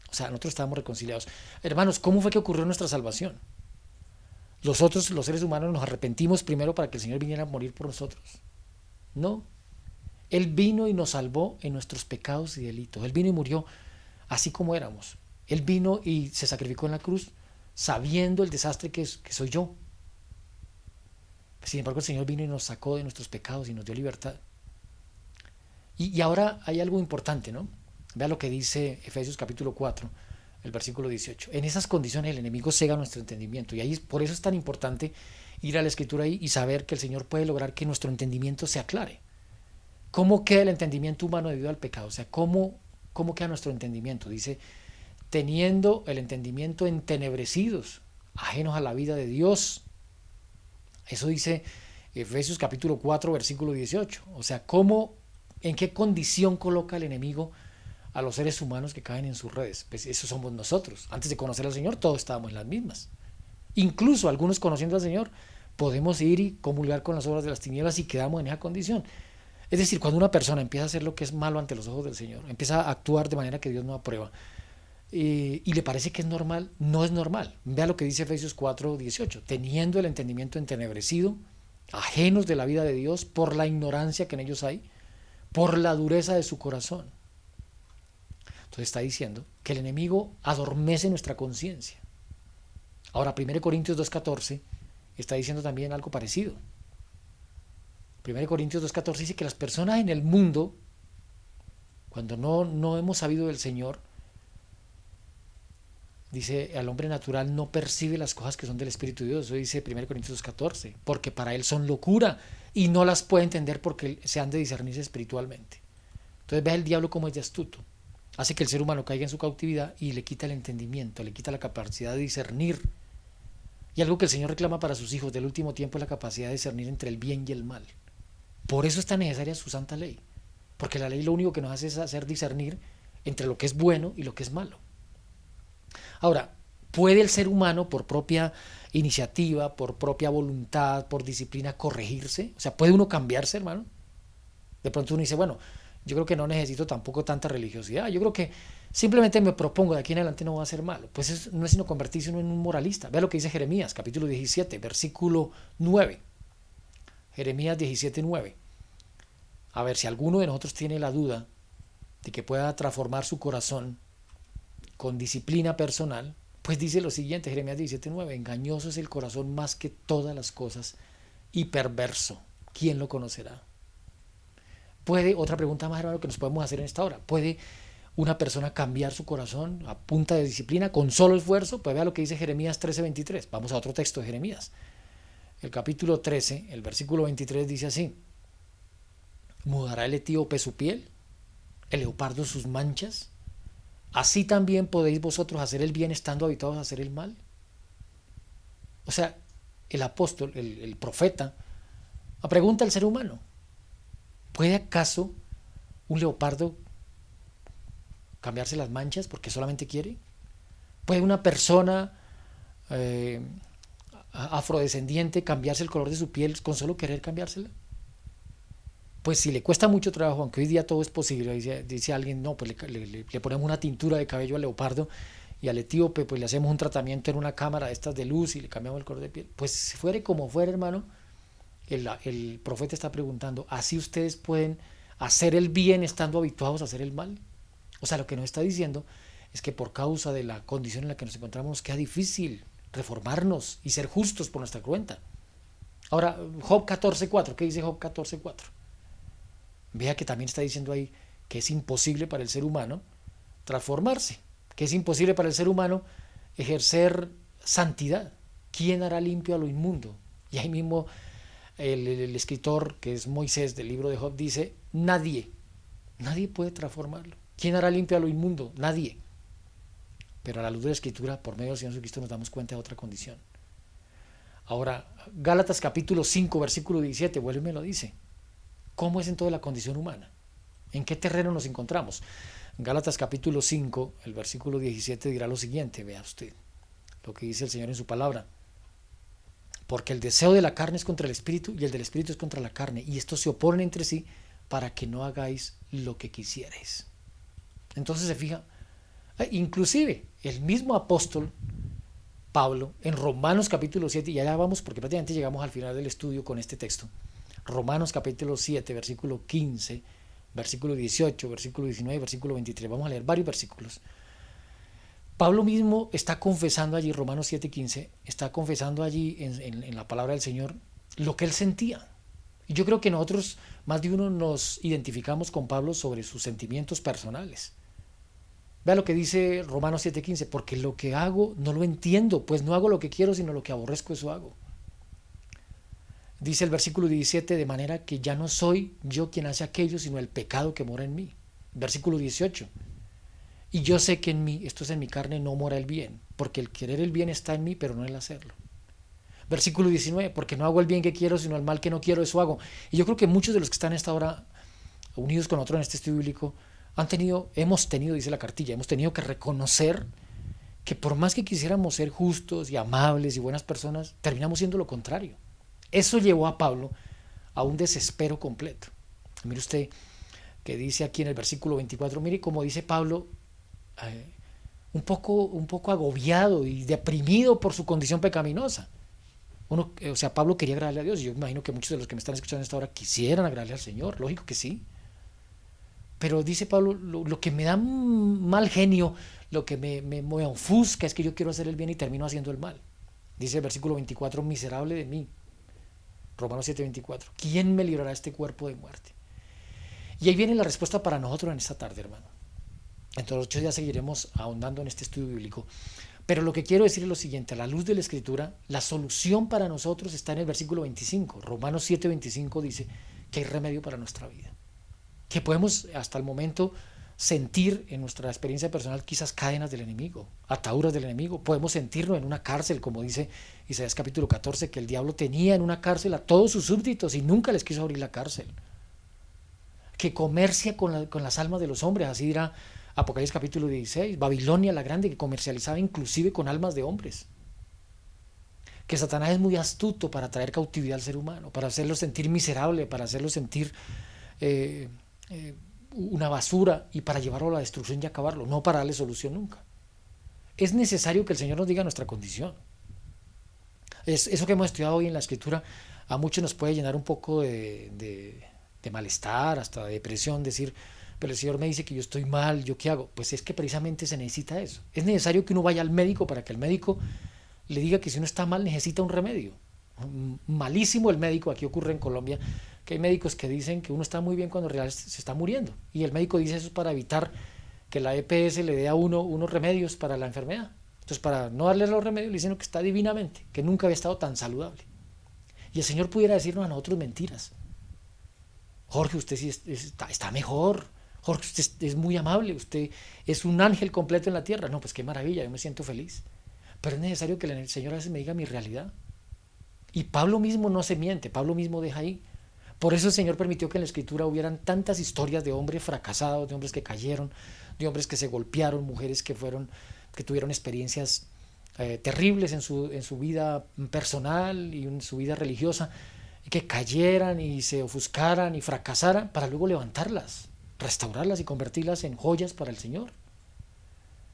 O sea, nosotros estábamos reconciliados. Hermanos, ¿cómo fue que ocurrió nuestra salvación? Nosotros, los seres humanos, nos arrepentimos primero para que el Señor viniera a morir por nosotros. No. Él vino y nos salvó en nuestros pecados y delitos. Él vino y murió así como éramos. Él vino y se sacrificó en la cruz sabiendo el desastre que soy yo. Sin embargo, el Señor vino y nos sacó de nuestros pecados y nos dio libertad. Y ahora hay algo importante, ¿no? Vea lo que dice Efesios capítulo 4, el versículo 18. En esas condiciones el enemigo cega nuestro entendimiento. Y ahí por eso es tan importante ir a la Escritura ahí y saber que el Señor puede lograr que nuestro entendimiento se aclare. ¿Cómo queda el entendimiento humano debido al pecado? O sea, ¿cómo queda nuestro entendimiento? Dice, teniendo el entendimiento entenebrecidos, ajenos a la vida de Dios. Eso dice Efesios capítulo 4, versículo 18. O sea, en qué condición coloca el enemigo a los seres humanos que caen en sus redes? Pues eso somos nosotros. Antes de conocer al Señor, todos estábamos en las mismas. Incluso algunos conociendo al Señor, podemos ir y comulgar con las obras de las tinieblas y quedamos en esa condición. Es decir, cuando una persona empieza a hacer lo que es malo ante los ojos del Señor, empieza a actuar de manera que Dios no aprueba, y le parece que es normal, no es normal. Vea lo que dice Efesios 4, 18. Teniendo el entendimiento entenebrecido, ajenos de la vida de Dios, por la ignorancia que en ellos hay, por la dureza de su corazón. Entonces está diciendo que el enemigo adormece nuestra conciencia. Ahora, 1 Corintios 2.14 está diciendo también algo parecido. 1 Corintios 2.14 dice que las personas en el mundo, cuando no hemos sabido del Señor, dice, el hombre natural no percibe las cosas que son del Espíritu de Dios. Eso dice 1 Corintios 2.14, porque para él son locura y no las puede entender porque se han de discernirse espiritualmente. Entonces ve el diablo como es de astuto. Hace que el ser humano caiga en su cautividad y le quita el entendimiento, le quita la capacidad de discernir. Y algo que el Señor reclama para sus hijos del último tiempo es la capacidad de discernir entre el bien y el mal. Por eso es tan necesaria su santa ley, porque la ley lo único que nos hace es hacer discernir entre lo que es bueno y lo que es malo. Ahora, ¿puede el ser humano por propia iniciativa, por propia voluntad, por disciplina corregirse? O sea, ¿puede uno cambiarse, hermano? De pronto uno dice, bueno, yo creo que no necesito tampoco tanta religiosidad, yo creo que simplemente me propongo de aquí en adelante no voy a hacer malo. Pues eso no es sino convertirse uno en un moralista. Vea lo que dice Jeremías, capítulo 17, versículo 9. Jeremías 17, 9. A ver, si alguno de nosotros tiene la duda de que pueda transformar su corazón con disciplina personal, pues dice lo siguiente, Jeremías 17:9, engañoso es el corazón más que todas las cosas y perverso, ¿quién lo conocerá? Otra pregunta más, hermano, que nos podemos hacer en esta hora, ¿puede una persona cambiar su corazón a punta de disciplina con solo esfuerzo? Pues vea lo que dice Jeremías 13:23, vamos a otro texto de Jeremías, el capítulo 13, el versículo 23 dice así, ¿mudará el etíope su piel? ¿El leopardo sus manchas? ¿Así también podéis vosotros hacer el bien estando habituados a hacer el mal? O sea, el apóstol, el profeta, pregunta al ser humano, ¿puede acaso un leopardo cambiarse las manchas porque solamente quiere? ¿Puede una persona afrodescendiente cambiarse el color de su piel con solo querer cambiársela? Pues si le cuesta mucho trabajo, aunque hoy día todo es posible, dice alguien, no, pues le ponemos una tintura de cabello al leopardo y al etíope, pues le hacemos un tratamiento en una cámara de estas de luz y le cambiamos el color de piel. Pues si fuere como fuera, hermano, el profeta está preguntando, ¿así ustedes pueden hacer el bien estando habituados a hacer el mal? O sea, lo que nos está diciendo es que por causa de la condición en la que nos encontramos nos queda difícil reformarnos y ser justos por nuestra cuenta. Ahora, Job 14:4, ¿qué dice Job 14:4? Vea que también está diciendo ahí que es imposible para el ser humano transformarse, que es imposible para el ser humano ejercer santidad. ¿Quién hará limpio a lo inmundo? Y ahí mismo el escritor, que es Moisés del libro de Job, dice, nadie puede transformarlo. ¿Quién hará limpio a lo inmundo? Nadie. Pero a la luz de la escritura, por medio del Señor Jesucristo, nos damos cuenta de otra condición. Ahora, Gálatas capítulo 5, versículo 17, vuelve y me lo dice. ¿Cómo es entonces la condición humana? ¿En qué terreno nos encontramos? Gálatas capítulo 5, el versículo 17 dirá lo siguiente, vea usted lo que dice el Señor en su palabra. Porque el deseo de la carne es contra el espíritu y el del espíritu es contra la carne, y estos se oponen entre sí para que no hagáis lo que quisierais. Entonces se fija, inclusive el mismo apóstol Pablo en Romanos capítulo 7, y allá vamos porque prácticamente llegamos al final del estudio con este texto, Romanos capítulo 7, versículo 15, versículo 18, versículo 19, versículo 23. Vamos a leer varios versículos. Pablo mismo está confesando allí, Romanos 7, 15, está confesando allí en la palabra del Señor lo que él sentía. Y yo creo que nosotros, más de uno, nos identificamos con Pablo sobre sus sentimientos personales. Vea lo que dice Romanos 7, 15, porque lo que hago no lo entiendo, pues no hago lo que quiero, sino lo que aborrezco, eso hago. Dice el versículo 17, de manera que ya no soy yo quien hace aquello, sino el pecado que mora en mí. Versículo 18, y yo sé que en mí, esto es en mi carne, no mora el bien, porque el querer el bien está en mí, pero no el hacerlo. Versículo 19, porque no hago el bien que quiero, sino el mal que no quiero, eso hago. Y yo creo que muchos de los que están en esta hora unidos con otros en este estudio bíblico, hemos tenido, dice la cartilla, hemos tenido que reconocer que por más que quisiéramos ser justos y amables y buenas personas, terminamos siendo lo contrario. Eso llevó a Pablo a un desespero completo. Mire usted que dice aquí en el versículo 24, mire cómo dice Pablo, un poco agobiado y deprimido por su condición pecaminosa. O sea, Pablo quería agradarle a Dios, y yo imagino que muchos de los que me están escuchando en esta hora quisieran agradarle al Señor, lógico que sí. Pero dice Pablo, lo que me da mal genio, lo que me ofusca es que yo quiero hacer el bien y termino haciendo el mal. Dice el versículo 24, miserable de mí. Romanos 7:24. ¿Quién me librará de este cuerpo de muerte? Y ahí viene la respuesta para nosotros en esta tarde, hermano. Entonces, 8 días seguiremos ahondando en este estudio bíblico. Pero lo que quiero decir es lo siguiente, a la luz de la Escritura, la solución para nosotros está en el versículo 25. Romanos 7:25 dice que hay remedio para nuestra vida. Que podemos hasta el momento sentir en nuestra experiencia personal quizás cadenas del enemigo, ataduras del enemigo. Podemos sentirnos en una cárcel, como dice Isaías capítulo 14, que el diablo tenía en una cárcel a todos sus súbditos y nunca les quiso abrir la cárcel. Que comercia con las almas de los hombres, así dirá Apocalipsis capítulo 16, Babilonia la grande, que comercializaba inclusive con almas de hombres. Que Satanás es muy astuto para traer cautividad al ser humano, para hacerlo sentir miserable, para hacerlo sentir eh, una basura y para llevarlo a la destrucción y acabarlo, no para darle solución nunca. Es necesario que el Señor nos diga nuestra condición. Eso que hemos estudiado hoy en la Escritura a muchos nos puede llenar un poco de malestar, hasta de depresión, decir, pero el Señor me dice que yo estoy mal, ¿yo qué hago? Pues es que precisamente se necesita eso. Es necesario que uno vaya al médico para que el médico le diga que si uno está mal necesita un remedio. Malísimo el médico, aquí ocurre en Colombia, que hay médicos que dicen que uno está muy bien cuando en realidad se está muriendo. Y el médico dice eso para evitar que la EPS le dé a uno unos remedios para la enfermedad. Entonces, para no darle los remedios, le dicen que está divinamente, que nunca había estado tan saludable. Y el Señor pudiera decirnos a nosotros mentiras. Jorge, usted sí está mejor. Jorge, usted es muy amable. Usted es un ángel completo en la tierra. No, pues qué maravilla, yo me siento feliz. Pero es necesario que el Señor a veces me diga mi realidad. Y Pablo mismo no se miente, Pablo mismo deja ahí. Por eso el Señor permitió que en la Escritura hubieran tantas historias de hombres fracasados, de hombres que cayeron, de hombres que se golpearon, mujeres que tuvieron experiencias terribles en su vida personal y en su vida religiosa, y que cayeran y se ofuscaran y fracasaran para luego levantarlas, restaurarlas y convertirlas en joyas para el Señor.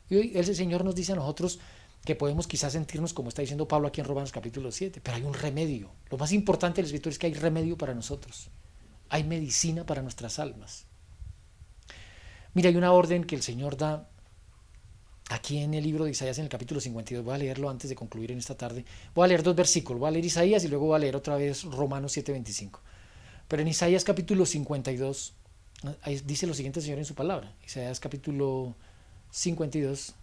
Y hoy el Señor nos dice a nosotros que podemos quizás sentirnos como está diciendo Pablo aquí en Romanos capítulo 7, pero hay un remedio. Lo más importante de la Escritura es que hay remedio para nosotros. Hay medicina para nuestras almas. Mira, hay una orden que el Señor da aquí en el libro de Isaías en el capítulo 52. Voy a leerlo antes de concluir en esta tarde. Voy a leer dos versículos. Voy a leer Isaías y luego voy a leer otra vez Romanos 7:25. Pero en Isaías capítulo 52 dice lo siguiente el Señor en su palabra. Isaías capítulo 52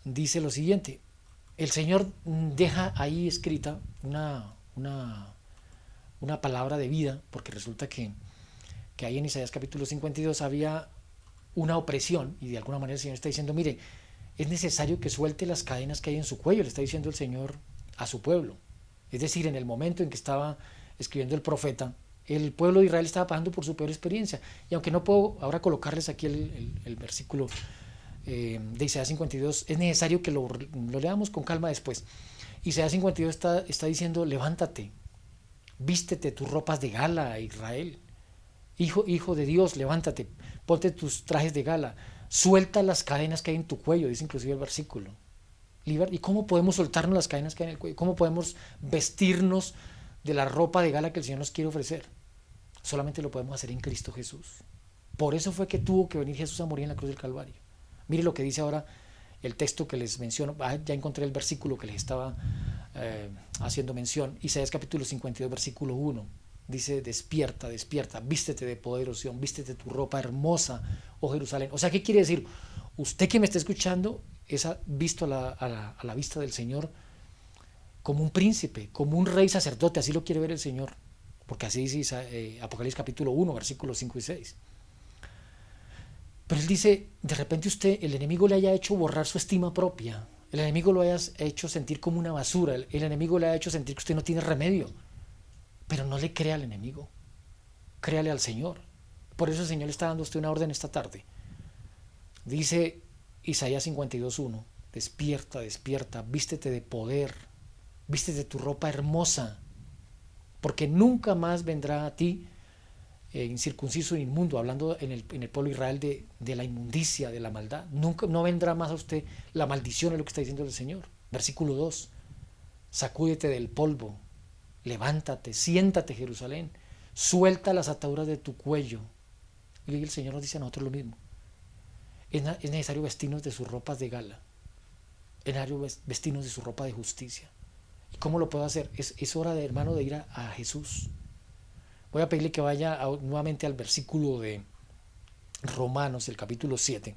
dice lo siguiente. El Señor deja ahí escrita una palabra de vida, porque resulta que ahí en Isaías capítulo 52 había una opresión, y de alguna manera el Señor está diciendo, mire, es necesario que suelte las cadenas que hay en su cuello, le está diciendo el Señor a su pueblo. Es decir, en el momento en que estaba escribiendo el profeta, el pueblo de Israel estaba pasando por su peor experiencia. Y aunque no puedo ahora colocarles aquí el versículo de Isaías 52, es necesario que lo leamos con calma después. Isaías 52 está diciendo, levántate, vístete tus ropas de gala, Israel. Hijo de Dios, levántate, ponte tus trajes de gala, suelta las cadenas que hay en tu cuello, dice inclusive el versículo. ¿Y cómo podemos soltarnos las cadenas que hay en el cuello? ¿Cómo podemos vestirnos de la ropa de gala que el Señor nos quiere ofrecer? Solamente lo podemos hacer en Cristo Jesús. Por eso fue que tuvo que venir Jesús a morir en la cruz del Calvario. Mire lo que dice ahora el texto que les menciono. Ya encontré el versículo que les estaba haciendo mención. Isaías capítulo 52, versículo 1. Dice, despierta, despierta, vístete de poder, oh Sión, vístete tu ropa hermosa, oh Jerusalén. O sea, ¿qué quiere decir? Usted que me está escuchando, visto a la vista del Señor como un príncipe, como un rey sacerdote, así lo quiere ver el Señor, porque así dice Apocalipsis capítulo 1, versículos 5 y 6. Pero él dice, de repente el enemigo le haya hecho borrar su estima propia, el enemigo lo haya hecho sentir como una basura, el enemigo le ha hecho sentir que usted no tiene remedio, pero no le crea al enemigo, créale al Señor. Por eso el Señor le está dando a usted una orden esta tarde. Dice Isaías 52:1, despierta, despierta, vístete de poder, vístete de tu ropa hermosa, porque nunca más vendrá a ti incircunciso e inmundo, hablando en el pueblo de Israel de la inmundicia, de la maldad. Nunca, no vendrá más a usted la maldición, es lo que está diciendo el Señor. Versículo 2, sacúdete del polvo, levántate, siéntate, Jerusalén, suelta las ataduras de tu cuello. Y el Señor nos dice a nosotros lo mismo. Es necesario vestirnos de sus ropas de gala, es necesario vestirnos de su ropa de justicia. ¿Y cómo lo puedo hacer? Es hora, hermano, de ir a Jesús. Voy a pedirle que vaya nuevamente al versículo de Romanos, el capítulo 7.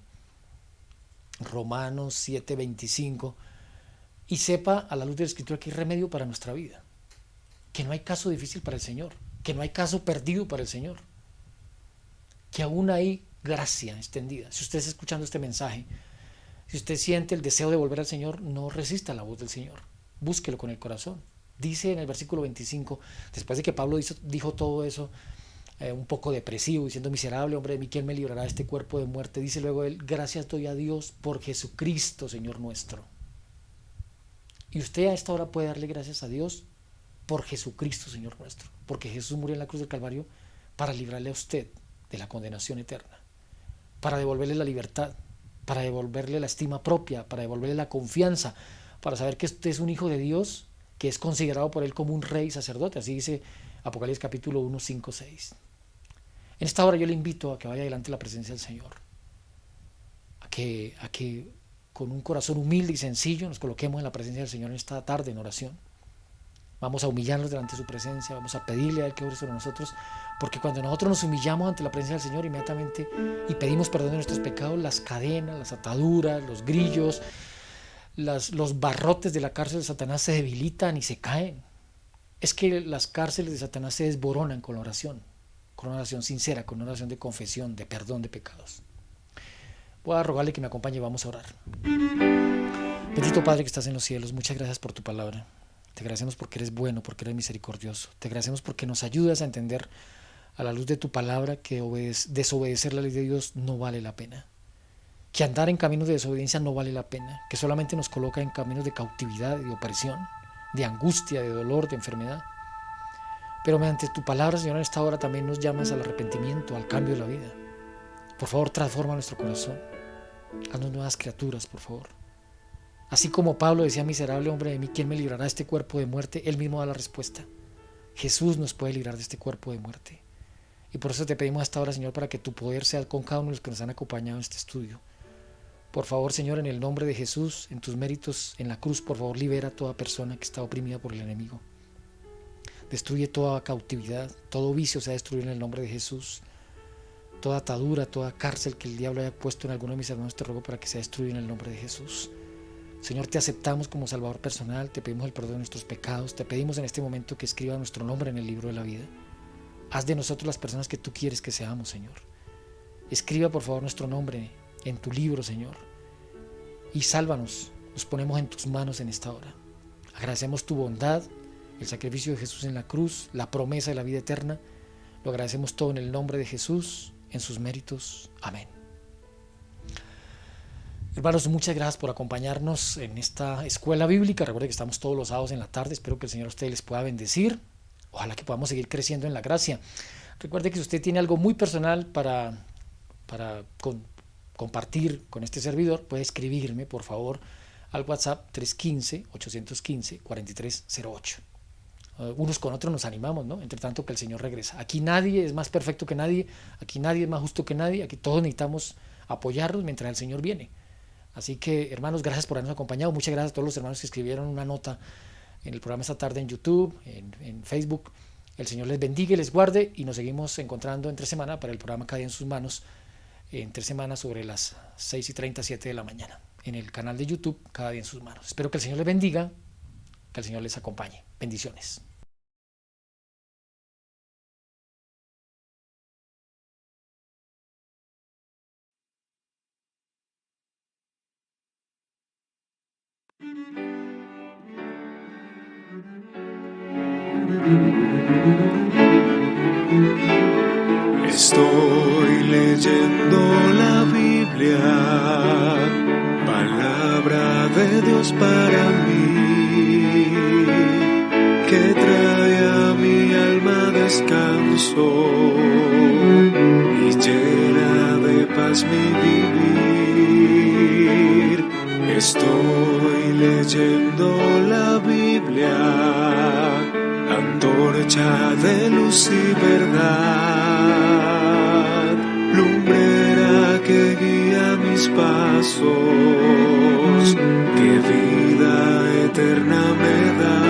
Romanos 7:25. Y sepa a la luz de la Escritura que hay remedio para nuestra vida. Que no hay caso difícil para el Señor. Que no hay caso perdido para el Señor. Que aún hay gracia extendida. Si usted está escuchando este mensaje, si usted siente el deseo de volver al Señor, no resista la voz del Señor. Búsquelo con el corazón. Dice en el versículo 25, después de que Pablo dijo todo eso, un poco depresivo, diciendo, miserable hombre de mí, ¿quién me librará de este cuerpo de muerte? Dice luego él, gracias doy a Dios por Jesucristo, Señor nuestro. Y usted a esta hora puede darle gracias a Dios por Jesucristo, Señor nuestro, porque Jesús murió en la cruz del Calvario para librarle a usted de la condenación eterna, para devolverle la libertad, para devolverle la estima propia, para devolverle la confianza, para saber que usted es un hijo de Dios, que es considerado por él como un rey sacerdote. Así dice Apocalipsis capítulo 1, 5, 6. En esta hora yo le invito a que vaya delante de la presencia del Señor, a que con un corazón humilde y sencillo nos coloquemos en la presencia del Señor en esta tarde en oración. Vamos a humillarnos delante de su presencia, vamos a pedirle a Él que ore sobre nosotros, porque cuando nosotros nos humillamos ante la presencia del Señor inmediatamente y pedimos perdón de nuestros pecados, las cadenas, las ataduras, los grillos, los barrotes de la cárcel de Satanás se debilitan y se caen. Es que las cárceles de Satanás se desboronan con la oración, con una oración sincera, con una oración de confesión, de perdón de pecados. Voy a rogarle que me acompañe y vamos a orar. Bendito Padre que estás en los cielos, muchas gracias por tu palabra. Te agradecemos porque eres bueno, porque eres misericordioso. Te agradecemos porque nos ayudas a entender a la luz de tu palabra que desobedecer la ley de Dios no vale la pena. Que andar en caminos de desobediencia no vale la pena, que solamente nos coloca en caminos de cautividad, de opresión, de angustia, de dolor, de enfermedad. Pero mediante tu palabra, Señor, en esta hora también nos llamas al arrepentimiento, al cambio de la vida. Por favor, transforma nuestro corazón. Haznos nuevas criaturas, por favor. Así como Pablo decía, miserable hombre de mí, ¿quién me librará de este cuerpo de muerte? Él mismo da la respuesta. Jesús nos puede librar de este cuerpo de muerte. Y por eso te pedimos hasta ahora, Señor, para que tu poder sea con cada uno de los que nos han acompañado en este estudio. Por favor, Señor, en el nombre de Jesús, en tus méritos en la cruz, por favor, libera a toda persona que está oprimida por el enemigo. Destruye toda cautividad, todo vicio sea destruido en el nombre de Jesús. Toda atadura, toda cárcel que el diablo haya puesto en alguno de mis hermanos, te ruego para que sea destruido en el nombre de Jesús. Señor, te aceptamos como Salvador personal, te pedimos el perdón de nuestros pecados, te pedimos en este momento que escriba nuestro nombre en el libro de la vida. Haz de nosotros las personas que tú quieres que seamos, Señor. Escriba, por favor, nuestro nombre en tu libro, Señor. Y sálvanos, nos ponemos en tus manos en esta hora. Agradecemos tu bondad, el sacrificio de Jesús en la cruz, la promesa de la vida eterna. Lo agradecemos todo en el nombre de Jesús, en sus méritos. Amén. Hermanos, muchas gracias por acompañarnos en esta escuela bíblica. Recuerden que estamos todos los sábados en la tarde. Espero que el Señor a ustedes les pueda bendecir. Ojalá que podamos seguir creciendo en la gracia. Recuerde que si usted tiene algo muy personal para compartir con este servidor, puede escribirme, por favor, al WhatsApp 315-815-4308. Unos con otros nos animamos, ¿no? Entre tanto que el Señor regresa. Aquí nadie es más perfecto que nadie, aquí nadie es más justo que nadie, aquí todos necesitamos apoyarnos mientras el Señor viene. Así que, hermanos, gracias por habernos acompañado. Muchas gracias a todos los hermanos que escribieron una nota en el programa esta tarde en YouTube, en Facebook. El Señor les bendiga y les guarde y nos seguimos encontrando entre semana para el programa Cada día en sus manos, entre semana sobre las 6:30, 7 de la mañana, en el canal de YouTube Cada día en sus manos. Espero que el Señor les bendiga Que el Señor les acompañe. Bendiciones. Estoy leyendo la Biblia, palabra de Dios para mí, que trae a mi alma descanso y llena de paz mi vivir. Estoy leyendo la Biblia, antorcha de luz y verdad, lumbrera que guía mis pasos, que vida eterna me da.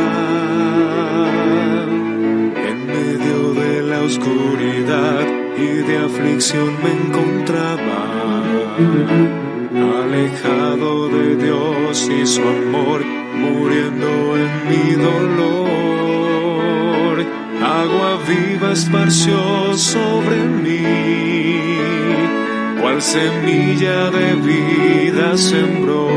En medio de la oscuridad y de aflicción me encontraba, alejado de Dios y su amor, muriendo en mi dolor. Agua viva esparció sobre mí, cual semilla de vida sembró.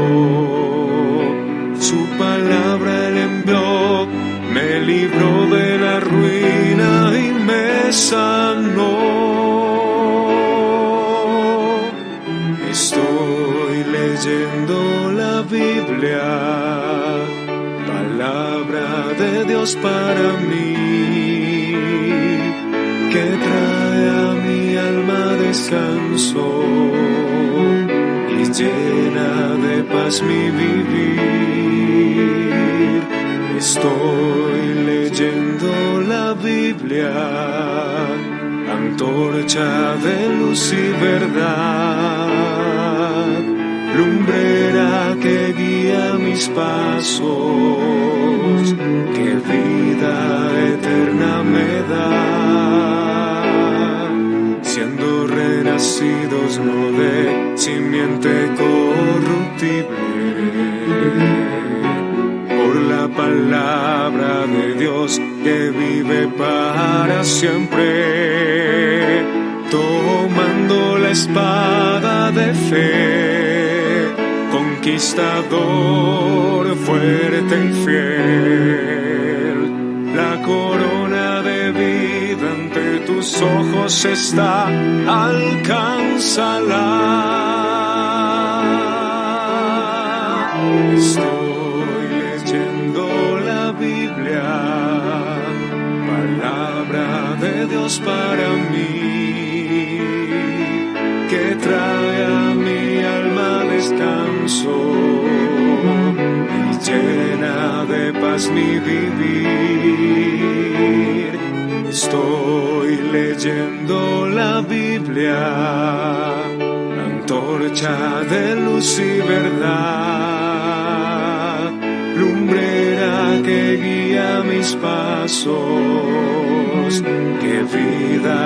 Su palabra él envió, me libró de la ruina y me sanó. Estoy leyendo la Biblia, palabra de Dios para mí, que trae a mi alma descanso y llena de paz mi vivir. Estoy leyendo la Biblia, antorcha de luz y verdad, lumbrera que guía mis pasos, que vida eterna me da. Siendo renacidos no de simiente corruptible, por la palabra de Dios que vive para siempre, tomando la espada de fe, conquistador, fuerte y fiel. La corona de vida ante tus ojos está, alcánzala. Estoy leyendo la Biblia, palabra de Dios para mí, que trae a mi alma descanso y llena de paz mi vivir. Estoy leyendo la Biblia, antorcha de luz y verdad, lumbrera que guía mis pasos, que vida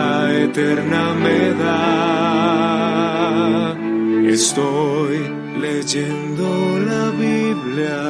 eterna me da. Estoy leyendo la Biblia.